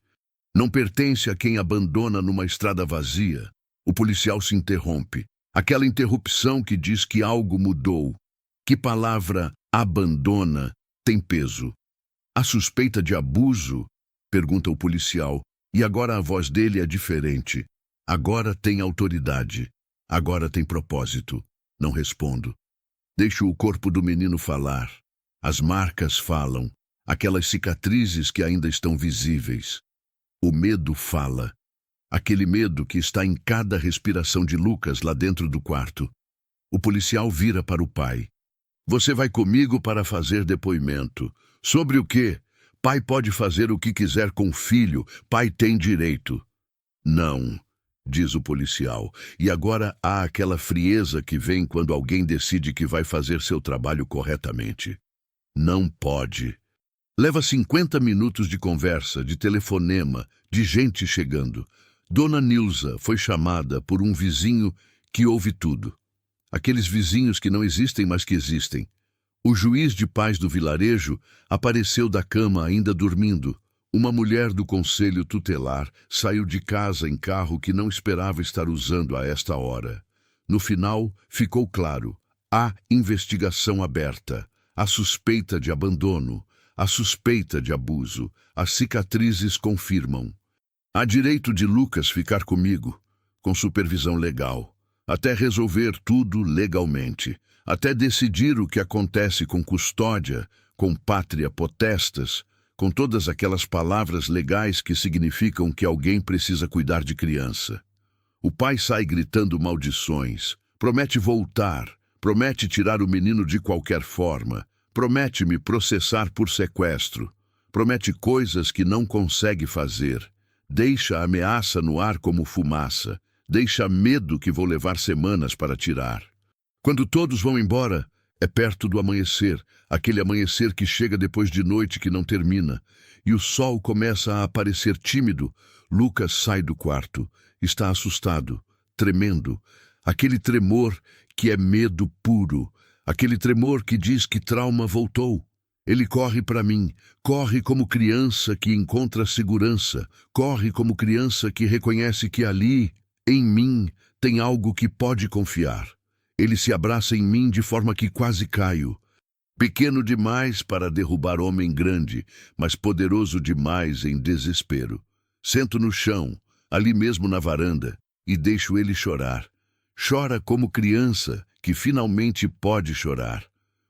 Não pertence a quem abandona numa estrada vazia. O policial se interrompe. Aquela interrupção que diz que algo mudou. Que palavra abandona tem peso. A suspeita de abuso? Pergunta o policial. E agora a voz dele é diferente. Agora tem autoridade. Agora tem propósito. Não respondo. Deixo o corpo do menino falar. As marcas falam. Aquelas cicatrizes que ainda estão visíveis. O medo fala. Aquele medo que está em cada respiração de Lucas lá dentro do quarto. O policial vira para o pai. Você vai comigo para fazer depoimento. Sobre o quê? Pai pode fazer o que quiser com o filho. Pai tem direito. Não, diz o policial. E agora há aquela frieza que vem quando alguém decide que vai fazer seu trabalho corretamente. Não pode. Leva 50 minutos de conversa, de telefonema, de gente chegando. Dona Nilza foi chamada por um vizinho que ouve tudo. Aqueles vizinhos que não existem, mas que existem. O juiz de paz do vilarejo apareceu da cama ainda dormindo. Uma mulher do conselho tutelar saiu de casa em carro que não esperava estar usando a esta hora. No final, ficou claro. Há investigação aberta. Há suspeita de abandono. Há suspeita de abuso. As cicatrizes confirmam. Há direito de Lucas ficar comigo, com supervisão legal, até resolver tudo legalmente, até decidir o que acontece com custódia, com pátria potestas, com todas aquelas palavras legais que significam que alguém precisa cuidar de criança. O pai sai gritando maldições, promete voltar, promete tirar o menino de qualquer forma, promete me processar por sequestro, promete coisas que não consegue fazer. Deixa a ameaça no ar como fumaça. Deixa medo que vou levar semanas para tirar. Quando todos vão embora, é perto do amanhecer, aquele amanhecer que chega depois de noite que não termina, e o sol começa a aparecer tímido. Lucas sai do quarto. Está assustado, tremendo. Aquele tremor que é medo puro. Aquele tremor que diz que trauma voltou. Ele corre para mim, corre como criança que encontra segurança, corre como criança que reconhece que ali, em mim, tem algo que pode confiar. Ele se abraça em mim de forma que quase caio. Pequeno demais para derrubar homem grande, mas poderoso demais em desespero. Sento no chão, ali mesmo na varanda, e deixo ele chorar. Chora como criança que finalmente pode chorar.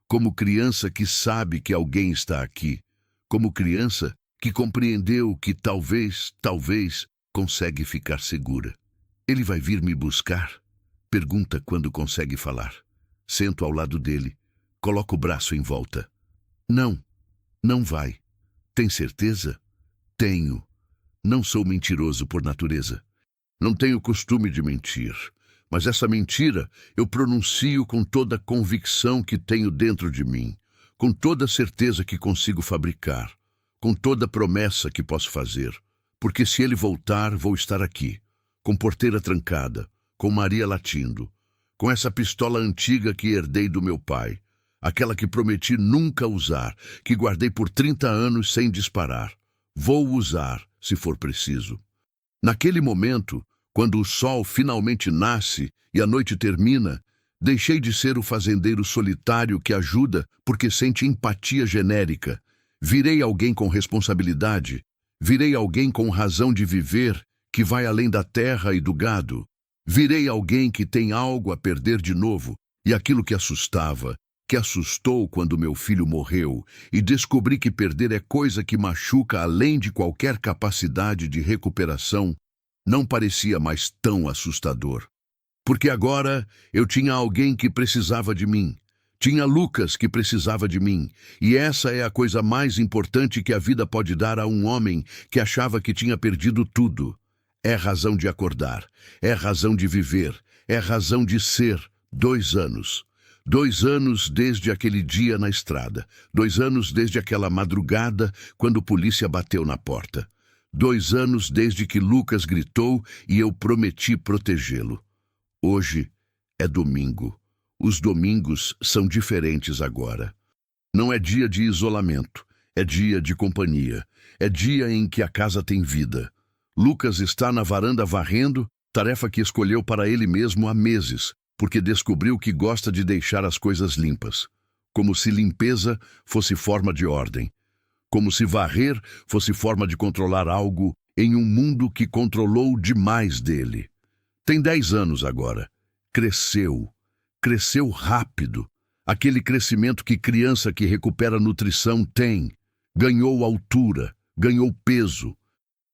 Como criança que sabe que alguém está aqui. Como criança que compreendeu que talvez, consegue ficar segura. Ele vai vir me buscar? Pergunta quando consegue falar. Sento ao lado dele. Coloco o braço em volta. Não, não vai. Tem certeza? Tenho. Não sou mentiroso por natureza. Não tenho costume de mentir. Mas essa mentira eu pronuncio com toda a convicção que tenho dentro de mim, com toda a certeza que consigo fabricar, com toda a promessa que posso fazer. Porque se ele voltar, vou estar aqui, com porteira trancada, com Maria latindo, com essa pistola antiga que herdei do meu pai, aquela que prometi nunca usar, que guardei por 30 anos sem disparar. Vou usar, se for preciso. Naquele momento, quando o sol finalmente nasce e a noite termina, deixei de ser o fazendeiro solitário que ajuda porque sente empatia genérica. Virei alguém com responsabilidade. Virei alguém com razão de viver, que vai além da terra e do gado. Virei alguém que tem algo a perder de novo, e aquilo que assustava, que assustou quando meu filho morreu, e descobri que perder é coisa que machuca além de qualquer capacidade de recuperação, não parecia mais tão assustador. Porque agora eu tinha alguém que precisava de mim. Tinha Lucas que precisava de mim, e essa é a coisa mais importante que a vida pode dar a um homem que achava que tinha perdido tudo. É razão de acordar, é razão de viver, é razão de ser. 2 anos. 2 anos desde aquele dia na estrada. 2 anos desde aquela madrugada quando a polícia bateu na porta. 2 anos desde que Lucas gritou e eu prometi protegê-lo. Hoje é domingo. Os domingos são diferentes agora. Não é dia de isolamento, é dia de companhia. É dia em que a casa tem vida. Lucas está na varanda varrendo, tarefa que escolheu para ele mesmo há meses, porque descobriu que gosta de deixar as coisas limpas. Como se limpeza fosse forma de ordem. Como se varrer fosse forma de controlar algo em um mundo que controlou demais dele. Tem 10 anos agora. Cresceu. Cresceu rápido. Aquele crescimento que criança que recupera nutrição tem. Ganhou altura, ganhou peso,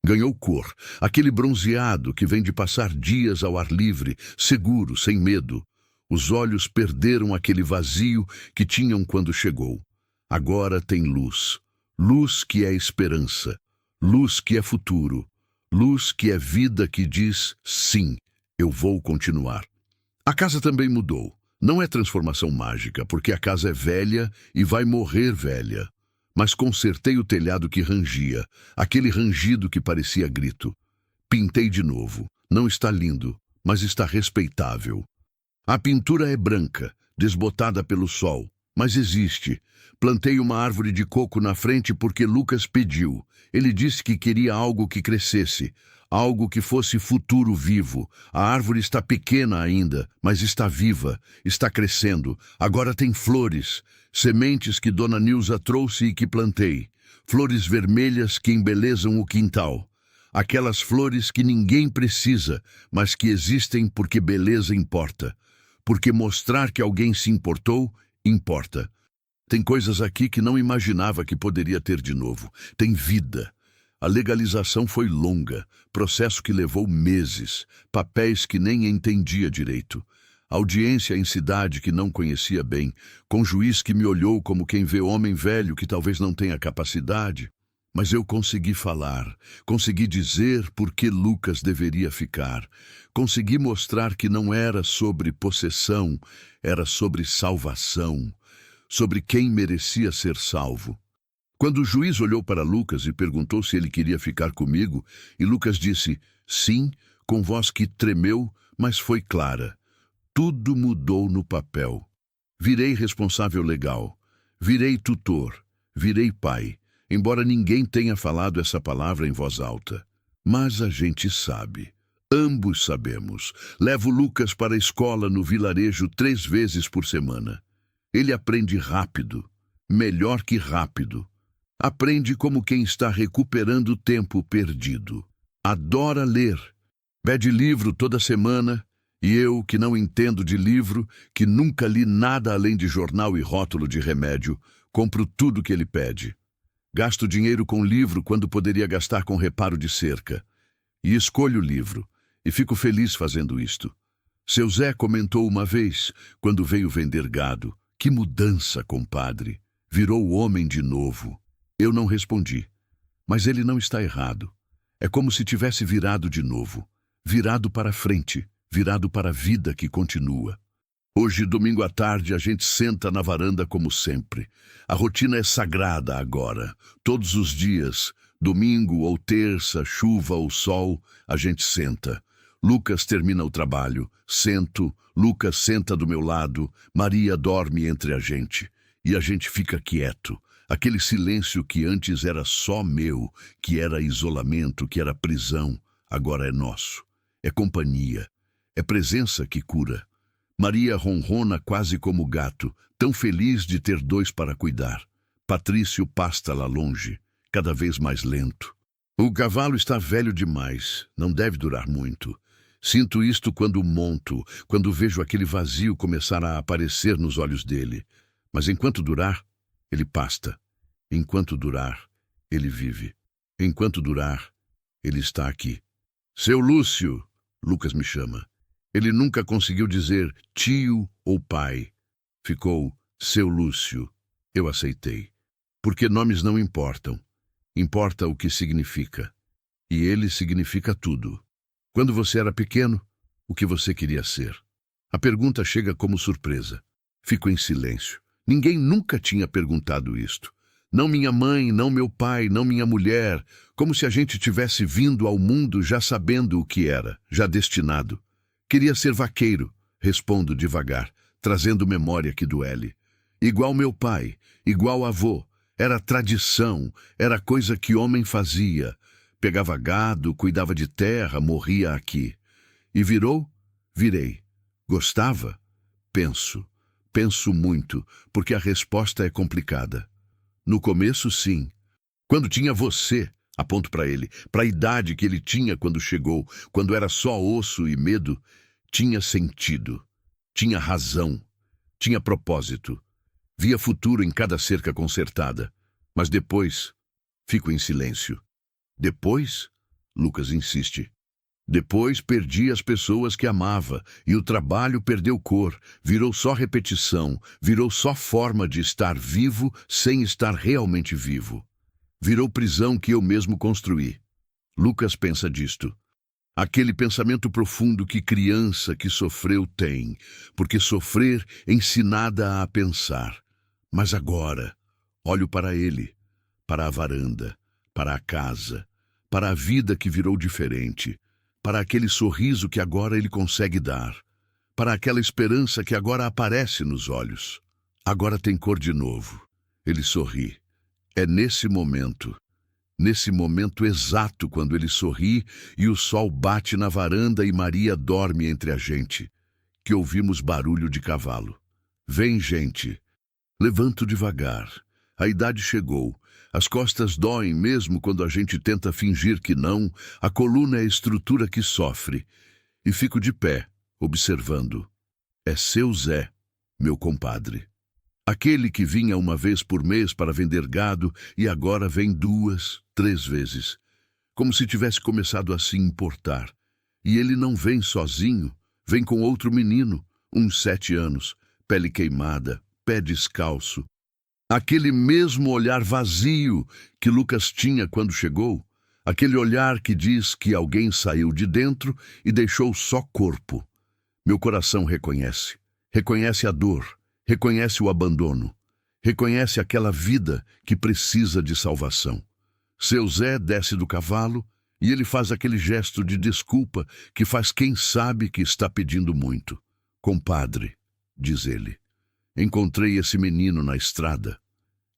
ganhou cor. Aquele bronzeado que vem de passar dias ao ar livre, seguro, sem medo. Os olhos perderam aquele vazio que tinham quando chegou. Agora tem luz. Luz que é esperança. Luz que é futuro. Luz que é vida que diz, sim, eu vou continuar. A casa também mudou. Não é transformação mágica, porque a casa é velha e vai morrer velha. Mas consertei o telhado que rangia, aquele rangido que parecia grito. Pintei de novo. Não está lindo, mas está respeitável. A pintura é branca, desbotada pelo sol, mas existe. Plantei uma árvore de coco na frente porque Lucas pediu. Ele disse que queria algo que crescesse. Algo que fosse futuro vivo. A árvore está pequena ainda, mas está viva, está crescendo. Agora tem flores, sementes que Dona Nilza trouxe e que plantei. Flores vermelhas que embelezam o quintal. Aquelas flores que ninguém precisa, mas que existem porque beleza importa. Porque mostrar que alguém se importou, importa. Tem coisas aqui que não imaginava que poderia ter de novo. Tem vida. A legalização foi longa, processo que levou meses, papéis que nem entendia direito, audiência em cidade que não conhecia bem, com juiz que me olhou como quem vê homem velho que talvez não tenha capacidade. Mas eu consegui falar, consegui dizer por que Lucas deveria ficar, consegui mostrar que não era sobre possessão, era sobre salvação, sobre quem merecia ser salvo. Quando o juiz olhou para Lucas e perguntou se ele queria ficar comigo, e Lucas disse, sim, com voz que tremeu, mas foi clara. Tudo mudou no papel. Virei responsável legal, virei tutor, virei pai, embora ninguém tenha falado essa palavra em voz alta. Mas a gente sabe. Ambos sabemos. Levo Lucas para a escola no vilarejo 3 vezes por semana. Ele aprende rápido, melhor que rápido. Aprende como quem está recuperando tempo perdido. Adora ler. Pede livro toda semana, e eu, que não entendo de livro, que nunca li nada além de jornal e rótulo de remédio, compro tudo que ele pede. Gasto dinheiro com livro quando poderia gastar com reparo de cerca. E escolho o livro, e fico feliz fazendo isto. Seu Zé comentou uma vez, quando veio vender gado, que mudança, compadre. Virou homem de novo. Eu não respondi, mas ele não está errado. É como se tivesse virado de novo, virado para frente, virado para a vida que continua. Hoje, domingo à tarde, a gente senta na varanda como sempre. A rotina é sagrada agora. Todos os dias, domingo ou terça, chuva ou sol, a gente senta. Lucas termina o trabalho, sento, Lucas senta do meu lado, Maria dorme entre a gente. E a gente fica quieto. Aquele silêncio que antes era só meu, que era isolamento, que era prisão, agora é nosso. É companhia. É presença que cura. Maria ronrona quase como gato, tão feliz de ter dois para cuidar. Patrício pasta lá longe, cada vez mais lento. O cavalo está velho demais, não deve durar muito. Sinto isto quando monto, quando vejo aquele vazio começar a aparecer nos olhos dele. Mas enquanto durar, ele pasta. Enquanto durar, ele vive. Enquanto durar, ele está aqui. Seu Lúcio, Lucas me chama. Ele nunca conseguiu dizer tio ou pai. Ficou seu Lúcio. Eu aceitei. Porque nomes não importam. Importa o que significa. E ele significa tudo. Quando você era pequeno, o que você queria ser? A pergunta chega como surpresa. Fico em silêncio. Ninguém nunca tinha perguntado isto. Não minha mãe, não meu pai, não minha mulher. Como se a gente tivesse vindo ao mundo já sabendo o que era, já destinado. Queria ser vaqueiro, respondo devagar, trazendo memória que duele. Igual meu pai, igual avô. Era tradição, era coisa que homem fazia. Pegava gado, cuidava de terra, morria aqui. E virou? Virei. Gostava? Penso. Penso muito, porque a resposta é complicada. No começo, sim. Quando tinha você, aponto para ele, para a idade que ele tinha quando chegou, quando era só osso e medo, tinha sentido, tinha razão, tinha propósito. Via futuro em cada cerca consertada. Mas depois, fico em silêncio. Depois, Lucas insiste. Depois perdi as pessoas que amava, e o trabalho perdeu cor, virou só repetição, virou só forma de estar vivo sem estar realmente vivo. Virou prisão que eu mesmo construí. Lucas pensa disto. Aquele pensamento profundo que criança que sofreu tem, porque sofrer ensinada a pensar. Mas agora, olho para ele, para a varanda, para a casa, para a vida que virou diferente, para aquele sorriso que agora ele consegue dar, para aquela esperança que agora aparece nos olhos. Agora tem cor de novo. Ele sorri. É nesse momento exato quando ele sorri e o sol bate na varanda e Maria dorme entre a gente, que ouvimos barulho de cavalo. Vem, gente. Levanto devagar. A idade chegou. As costas doem mesmo quando a gente tenta fingir que não. A coluna é a estrutura que sofre. E fico de pé, observando. É seu Zé, meu compadre. Aquele que vinha uma vez por mês para vender gado e agora vem 2, 3 vezes. Como se tivesse começado a se importar. E ele não vem sozinho, vem com outro menino, uns 7 anos, pele queimada, pé descalço. Aquele mesmo olhar vazio que Lucas tinha quando chegou, aquele olhar que diz que alguém saiu de dentro e deixou só corpo. Meu coração reconhece. Reconhece a dor, reconhece o abandono, reconhece aquela vida que precisa de salvação. Seu Zé desce do cavalo e ele faz aquele gesto de desculpa que faz quem sabe que está pedindo muito. Compadre, diz ele. Encontrei esse menino na estrada.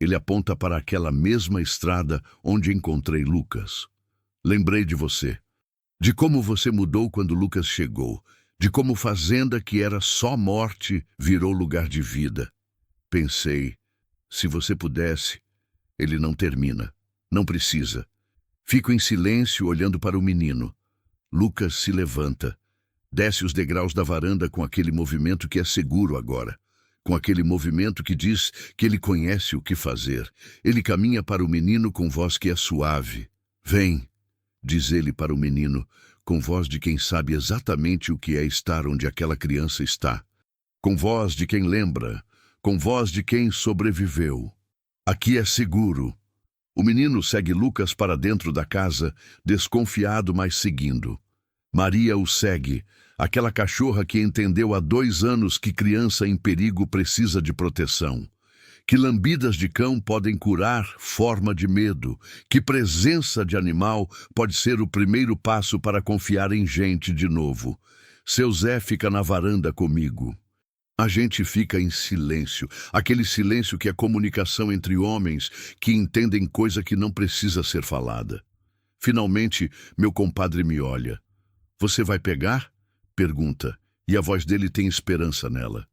Ele aponta para aquela mesma estrada onde encontrei Lucas. Lembrei de você, de como você mudou quando Lucas chegou, de como fazenda que era só morte virou lugar de vida. Pensei, se você pudesse, ele não termina, não precisa. Fico em silêncio olhando para o menino. Lucas se levanta, desce os degraus da varanda com aquele movimento que é seguro agora. Com aquele movimento que diz que ele conhece o que fazer. Ele caminha para o menino com voz que é suave. Vem, diz ele para o menino, com voz de quem sabe exatamente o que é estar onde aquela criança está. Com voz de quem lembra, com voz de quem sobreviveu. Aqui é seguro. O menino segue Lucas para dentro da casa, desconfiado, mas seguindo. Maria o segue. Aquela cachorra que entendeu há 2 anos que criança em perigo precisa de proteção. Que lambidas de cão podem curar forma de medo. Que presença de animal pode ser o primeiro passo para confiar em gente de novo. Seu Zé fica na varanda comigo. A gente fica em silêncio. Aquele silêncio que é comunicação entre homens que entendem coisa que não precisa ser falada. Finalmente, meu compadre me olha. Você vai pegar? Pergunta, e a voz dele tem esperança nela.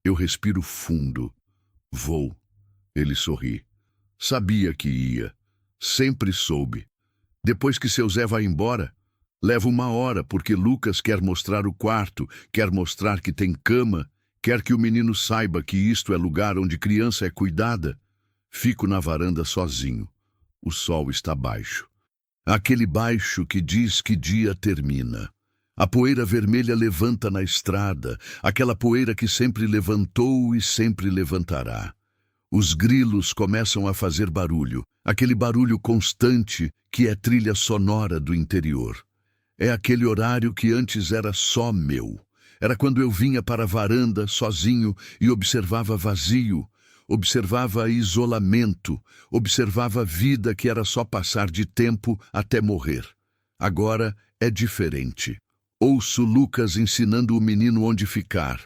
Eu respiro fundo. Vou. Ele sorri. Sabia que ia. Sempre soube. Depois que seu Zé vai embora, leva 1 hora, porque Lucas quer mostrar o quarto, quer mostrar que tem cama, quer que o menino saiba que isto é lugar onde criança é cuidada. Fico na varanda sozinho. O sol está baixo. Aquele baixo que diz que dia termina. A poeira vermelha levanta na estrada, aquela poeira que sempre levantou e sempre levantará. Os grilos começam a fazer barulho, aquele barulho constante que é trilha sonora do interior. É aquele horário que antes era só meu. Era quando eu vinha para a varanda sozinho e observava vazio, observava isolamento, observava a vida que era só passar de tempo até morrer. Agora é diferente. Ouço Lucas ensinando o menino onde ficar,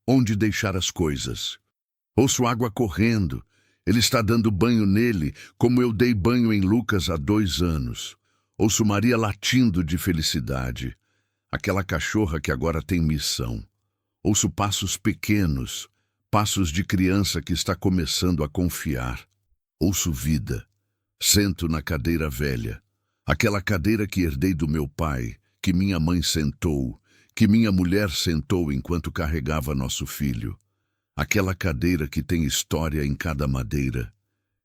onde deixar as coisas. Ouço água correndo. Ele está dando banho nele, como eu dei banho em Lucas há 2 anos. Ouço Maria latindo de felicidade. Aquela cachorra que agora tem missão. Ouço passos pequenos, passos de criança que está começando a confiar. Ouço vida. Sento na cadeira velha. Aquela cadeira que herdei do meu pai, que minha mãe sentou, que minha mulher sentou enquanto carregava nosso filho. Aquela cadeira que tem história em cada madeira,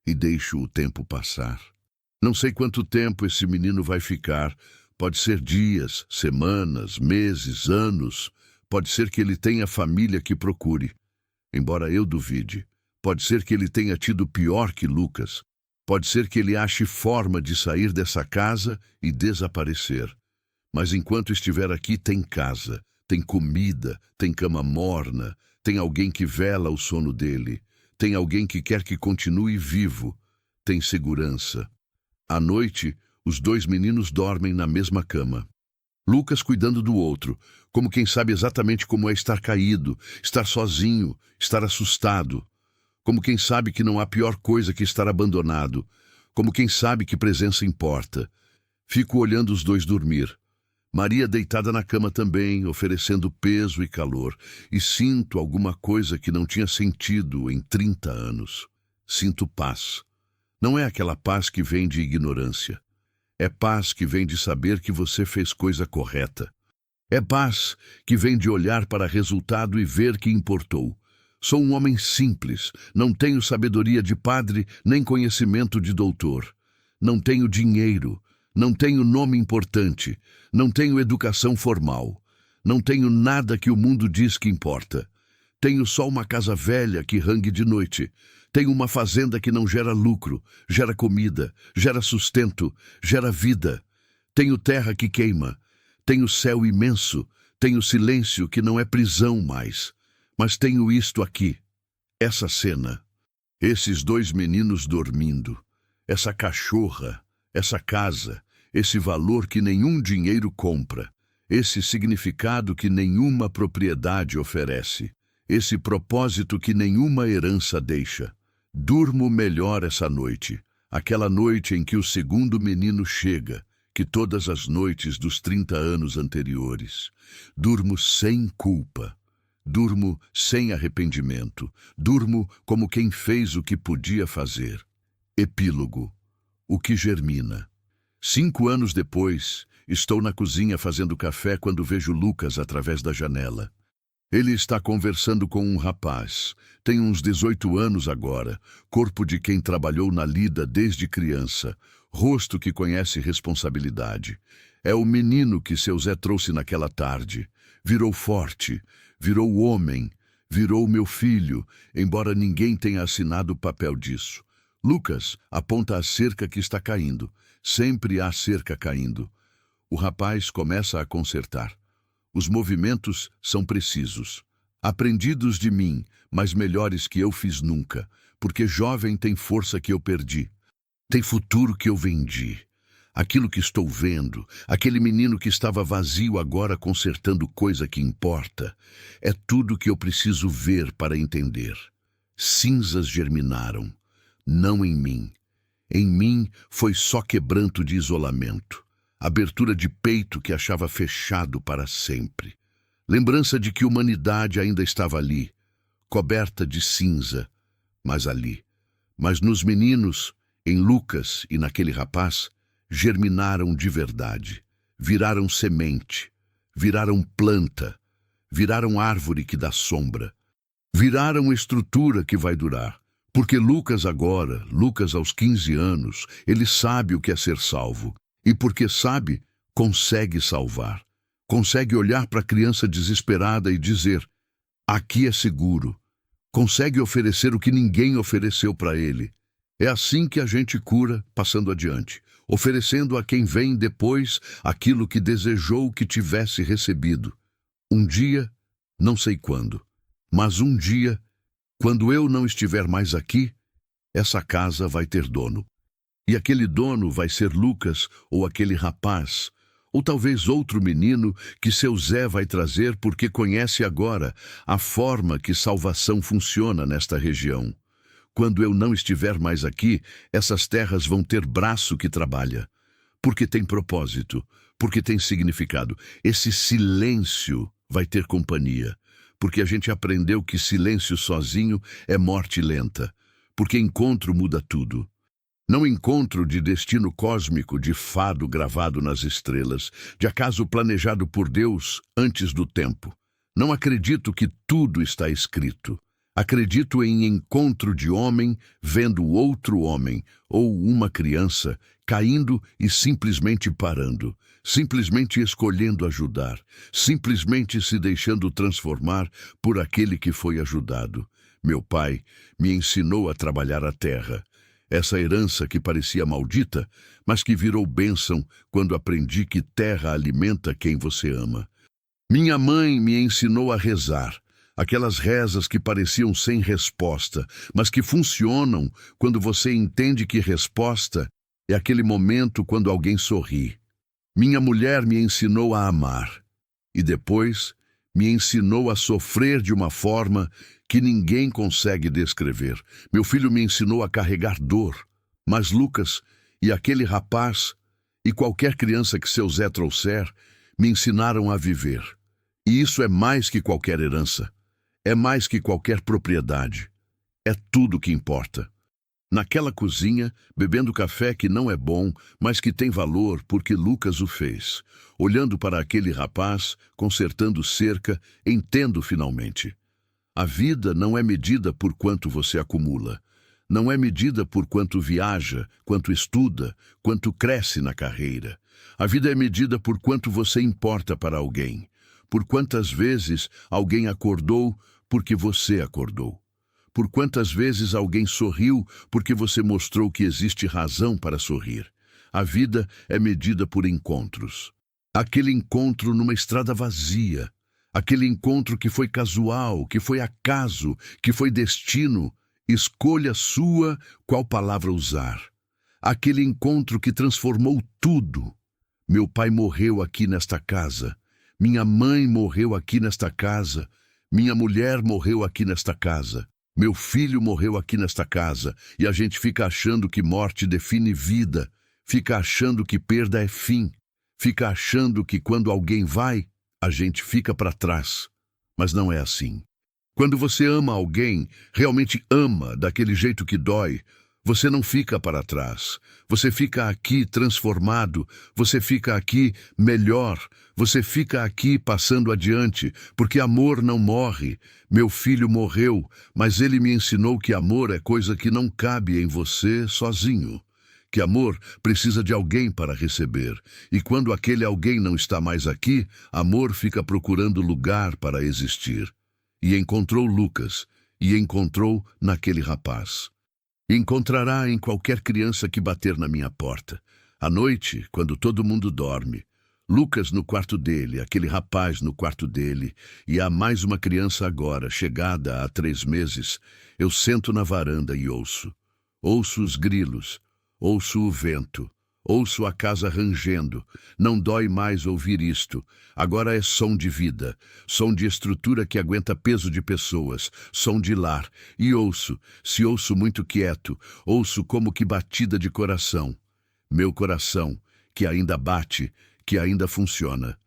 e deixo o tempo passar. Não sei quanto tempo esse menino vai ficar, pode ser dias, semanas, meses, anos, pode ser que ele tenha família que procure. Embora eu duvide, pode ser que ele tenha tido pior que Lucas, pode ser que ele ache forma de sair dessa casa e desaparecer. Mas enquanto estiver aqui tem casa, tem comida, tem cama morna, tem alguém que vela o sono dele. Tem alguém que quer que continue vivo. Tem segurança. À noite, os 2 meninos dormem na mesma cama. Lucas cuidando do outro, como quem sabe exatamente como é estar caído, estar sozinho, estar assustado. Como quem sabe que não há pior coisa que estar abandonado. Como quem sabe que presença importa. Fico olhando os 2 dormir. Maria deitada na cama também, oferecendo peso e calor, e sinto alguma coisa que não tinha sentido em 30 anos. Sinto paz. Não é aquela paz que vem de ignorância. É paz que vem de saber que você fez coisa correta. É paz que vem de olhar para resultado e ver que importou. Sou um homem simples, não tenho sabedoria de padre nem conhecimento de doutor. Não tenho dinheiro. Não tenho nome importante, não tenho educação formal, não tenho nada que o mundo diz que importa. Tenho só uma casa velha que rangue de noite. Tenho uma fazenda que não gera lucro, gera comida, gera sustento, gera vida. Tenho terra que queima. Tenho céu imenso. Tenho silêncio que não é prisão mais. Mas tenho isto aqui, essa cena. Esses 2 meninos dormindo. Essa cachorra. Essa casa, esse valor que nenhum dinheiro compra, esse significado que nenhuma propriedade oferece, esse propósito que nenhuma herança deixa. Durmo melhor essa noite, aquela noite em que o 2º menino chega, que todas as noites dos 30 anos anteriores. Durmo sem culpa, durmo sem arrependimento, durmo como quem fez o que podia fazer. Epílogo. O que germina. 5 anos depois, estou na cozinha fazendo café quando vejo Lucas através da janela. Ele está conversando com um rapaz. Tem uns 18 anos agora, corpo de quem trabalhou na lida desde criança, rosto que conhece responsabilidade. É o menino que seu Zé trouxe naquela tarde. Virou forte, virou homem, virou meu filho, embora ninguém tenha assinado o papel disso. Lucas aponta a cerca que está caindo. Sempre há cerca caindo. O rapaz começa a consertar. Os movimentos são precisos. Aprendidos de mim, mas melhores que eu fiz nunca, porque jovem tem força que eu perdi. Tem futuro que eu vendi. Aquilo que estou vendo, aquele menino que estava vazio agora consertando coisa que importa, é tudo que eu preciso ver para entender. Cinzas germinaram. Não em mim. Em mim foi só quebranto de isolamento, abertura de peito que achava fechado para sempre. Lembrança de que humanidade ainda estava ali, coberta de cinza, mas ali. Mas nos meninos, em Lucas e naquele rapaz, germinaram de verdade, viraram semente, viraram planta, viraram árvore que dá sombra, viraram estrutura que vai durar. Porque Lucas agora, Lucas aos 15 anos, ele sabe o que é ser salvo. E porque sabe, consegue salvar. Consegue olhar para a criança desesperada e dizer, aqui é seguro. Consegue oferecer o que ninguém ofereceu para ele. É assim que a gente cura, passando adiante, oferecendo a quem vem depois aquilo que desejou que tivesse recebido. Um dia, não sei quando, mas um dia, quando eu não estiver mais aqui, essa casa vai ter dono. E aquele dono vai ser Lucas ou aquele rapaz, ou talvez outro menino que seu Zé vai trazer porque conhece agora a forma que salvação funciona nesta região. Quando eu não estiver mais aqui, essas terras vão ter braço que trabalha. Porque tem propósito, porque tem significado. Esse silêncio vai ter companhia. Porque a gente aprendeu que silêncio sozinho é morte lenta. Porque encontro muda tudo. Não encontro de destino cósmico, de fado gravado nas estrelas, de acaso planejado por Deus antes do tempo. Não acredito que tudo está escrito. Acredito em encontro de homem vendo outro homem, ou uma criança, caindo e simplesmente parando, simplesmente escolhendo ajudar, simplesmente se deixando transformar por aquele que foi ajudado. Meu pai me ensinou a trabalhar a terra. Essa herança que parecia maldita, mas que virou bênção quando aprendi que terra alimenta quem você ama. Minha mãe me ensinou a rezar. Aquelas rezas que pareciam sem resposta, mas que funcionam quando você entende que resposta é aquele momento quando alguém sorri. Minha mulher me ensinou a amar e depois me ensinou a sofrer de uma forma que ninguém consegue descrever. Meu filho me ensinou a carregar dor, mas Lucas e aquele rapaz e qualquer criança que seu Zé trouxer me ensinaram a viver. E isso é mais que qualquer herança. É mais que qualquer propriedade. É tudo que importa. Naquela cozinha, bebendo café que não é bom, mas que tem valor porque Lucas o fez. Olhando para aquele rapaz, consertando cerca, entendo finalmente. A vida não é medida por quanto você acumula. Não é medida por quanto viaja, quanto estuda, quanto cresce na carreira. A vida é medida por quanto você importa para alguém. Por quantas vezes alguém acordou porque você acordou. Por quantas vezes alguém sorriu porque você mostrou que existe razão para sorrir. A vida é medida por encontros. Aquele encontro numa estrada vazia. Aquele encontro que foi casual, que foi acaso, que foi destino. Escolha sua qual palavra usar. Aquele encontro que transformou tudo. Meu pai morreu aqui nesta casa. Minha mãe morreu aqui nesta casa. Minha mulher morreu aqui nesta casa. Meu filho morreu aqui nesta casa. E a gente fica achando que morte define vida. Fica achando que perda é fim. Fica achando que quando alguém vai, a gente fica para trás. Mas não é assim. Quando você ama alguém, realmente ama daquele jeito que dói, você não fica para trás. Você fica aqui transformado, você fica aqui melhor, você fica aqui passando adiante, porque amor não morre. Meu filho morreu, mas ele me ensinou que amor é coisa que não cabe em você sozinho. Que amor precisa de alguém para receber. E quando aquele alguém não está mais aqui, amor fica procurando lugar para existir. E encontrou Lucas, e encontrou naquele rapaz. Encontrará em qualquer criança que bater na minha porta. À noite, quando todo mundo dorme. Lucas no quarto dele, aquele rapaz no quarto dele, e há mais uma criança agora, chegada há 3 meses. Eu sento na varanda e ouço. Ouço os grilos, ouço o vento, Ouço a casa rangendo. Não dói mais ouvir isto. Agora é som de vida. Som de estrutura que aguenta peso de pessoas. Som de lar. E ouço, se ouço muito quieto, ouço como que batida de coração. Meu coração, que ainda bate, que ainda funciona.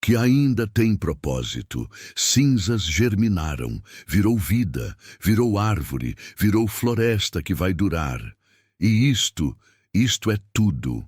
Que ainda tem propósito. Cinzas germinaram, virou vida, virou árvore, virou floresta que vai durar. E isto é tudo.